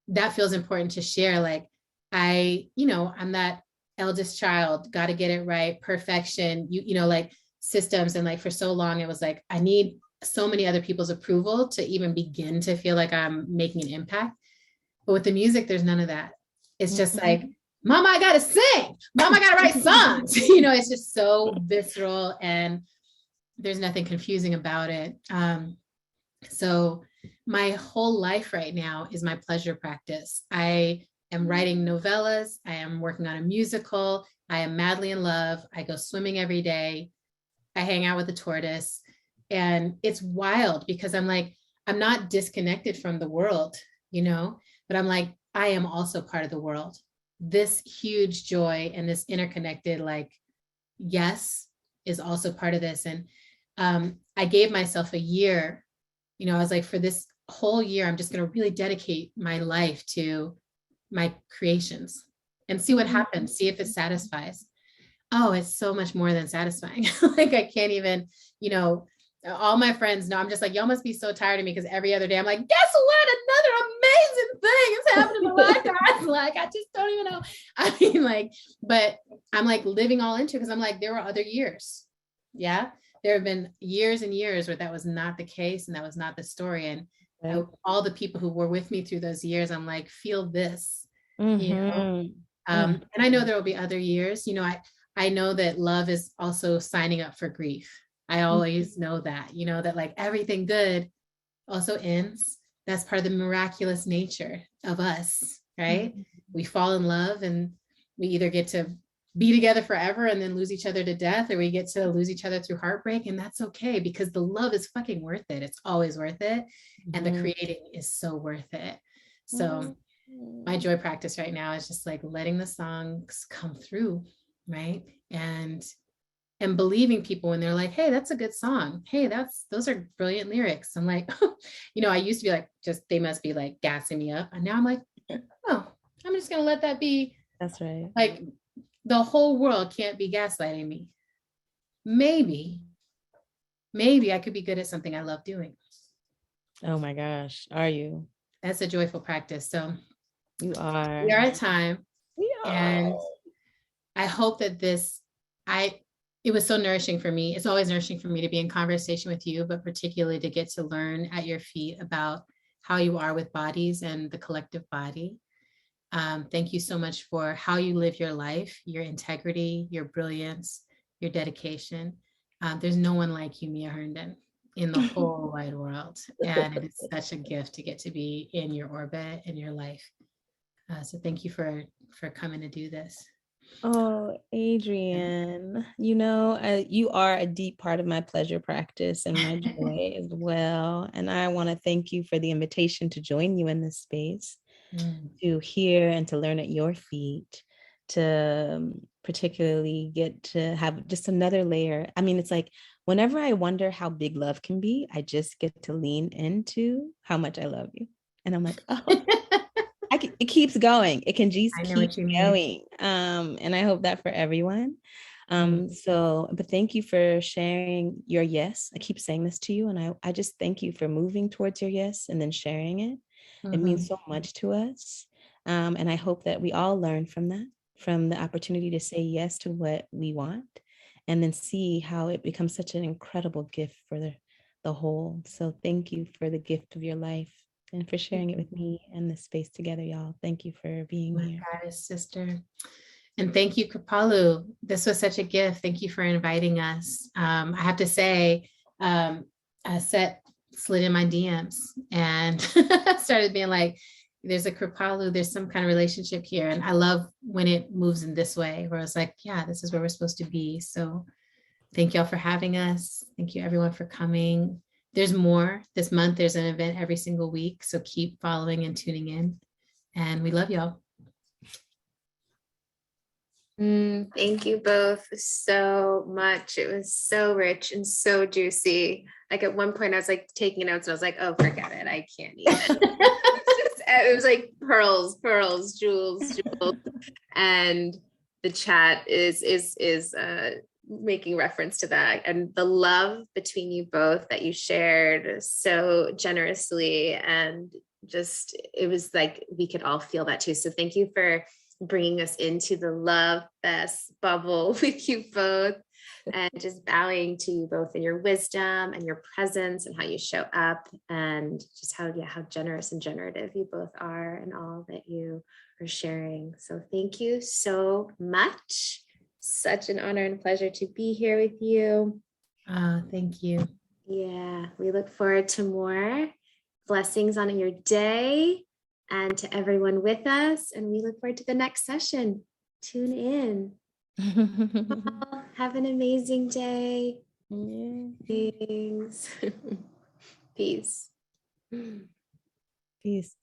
Speaker 2: that feels important to share. Like I'm that eldest child, got to get it right. Perfection, like systems. And like for so long, it was like, I need so many other people's approval to even begin to feel like I'm making an impact. But with the music, there's none of that. It's just like, Mama, I gotta sing. Mama, I gotta write songs. It's just so visceral and there's nothing confusing about it. So my whole life right now is my pleasure practice. I am writing novellas. I am working on a musical. I am madly in love. I go swimming every day. I hang out with the tortoise. And it's wild because I'm like, I'm not disconnected from the world, but I'm like, I am also part of the world. This huge joy and this interconnected, like, yes, is also part of this. And I gave myself a year, I was like, for this whole year, I'm just going to really dedicate my life to my creations and see what happens, see if it satisfies. Oh, it's so much more than satisfying. Like I can't even, all my friends know, I'm just like, y'all must be so tired of me because every other day I'm like, guess what? Another amazing thing is happening in my life, guys. Like, I just don't even know. I mean, like, but I'm like living all into it because I'm like, there were other years. Yeah. There have been years and years where that was not the case and that was not the story. And all the people who were with me through those years, I'm like, feel this, And I know there will be other years, I know that love is also signing up for grief. I always know that, you know, that like everything good also ends. That's part of the miraculous nature of us, right? We fall in love and we either get to be together forever and then lose each other to death, or we get to lose each other through heartbreak. And that's okay, because the love is fucking worth it. It's always worth it. And the creating is so worth it. So my joy practice right now is just like letting the songs come through, right? And believing people when they're like, hey, that's a good song. Hey, those are brilliant lyrics. I'm like, you know, I used to be like, just, they must be like gassing me up. And now I'm like, oh, I'm just going to let that be.
Speaker 3: That's right.
Speaker 2: Like, the whole world can't be gaslighting me. Maybe I could be good at something I love doing.
Speaker 3: Oh my gosh. Are you?
Speaker 2: That's a joyful practice. So
Speaker 3: You are.
Speaker 2: we are at time.
Speaker 3: We are.
Speaker 2: And I hope that it was so nourishing for me. It's always nourishing for me to be in conversation with you, but particularly to get to learn at your feet about how you are with bodies and the collective body. Thank you so much for how you live your life, your integrity, your brilliance, your dedication. There's no one like you, Mia Herndon, in the whole wide world. And it is such a gift to get to be in your orbit and your life. So thank you for coming to do this.
Speaker 3: Oh, Adrienne, you know, you are a deep part of my pleasure practice and my joy as well. And I want to thank you for the invitation to join you in this space, to hear and to learn at your feet, to particularly get to have just another layer. I mean, it's like whenever I wonder how big love can be, I just get to lean into how much I love you. And I'm like, oh. It keeps going. It can just keep going. And I hope that for everyone. But thank you for sharing your yes. I keep saying this to you, and I just thank you for moving towards your yes and then sharing it. It means so much to us. And I hope that we all learn from that, from the opportunity to say yes to what we want, and then see how it becomes such an incredible gift for the whole. So thank you for the gift of your life and for sharing it with me and the space together, y'all. Thank you for being here.
Speaker 2: Goddess sister. And thank you, Kripalu. This was such a gift. Thank you for inviting us. I have to say, Set slid in my DMs and started being like, there's a Kripalu, there's some kind of relationship here. And I love when it moves in this way, where it's like, yeah, this is where we're supposed to be. So thank y'all for having us. Thank you everyone for coming. There's more this month. There's an event every single week. So keep following and tuning in. And we love y'all.
Speaker 1: Thank you both so much. It was so rich and so juicy. Like at one point I was like taking notes and I was like, oh, forget it. I can't even. It was like pearls, jewels. And the chat is making reference to that, and the love between you both that you shared so generously, and just it was like we could all feel that too. So thank you for bringing us into the love fest bubble with you both, and just bowing to you both in your wisdom and your presence and how you show up, and just how generous and generative you both are and all that you are sharing. So thank you so much. Such an honor and pleasure to be here with you.
Speaker 2: Thank you.
Speaker 1: Yeah, we look forward to more blessings on your day and to everyone with us. And we look forward to the next session. Tune in. Have an amazing day. Thanks. Peace.
Speaker 3: Peace.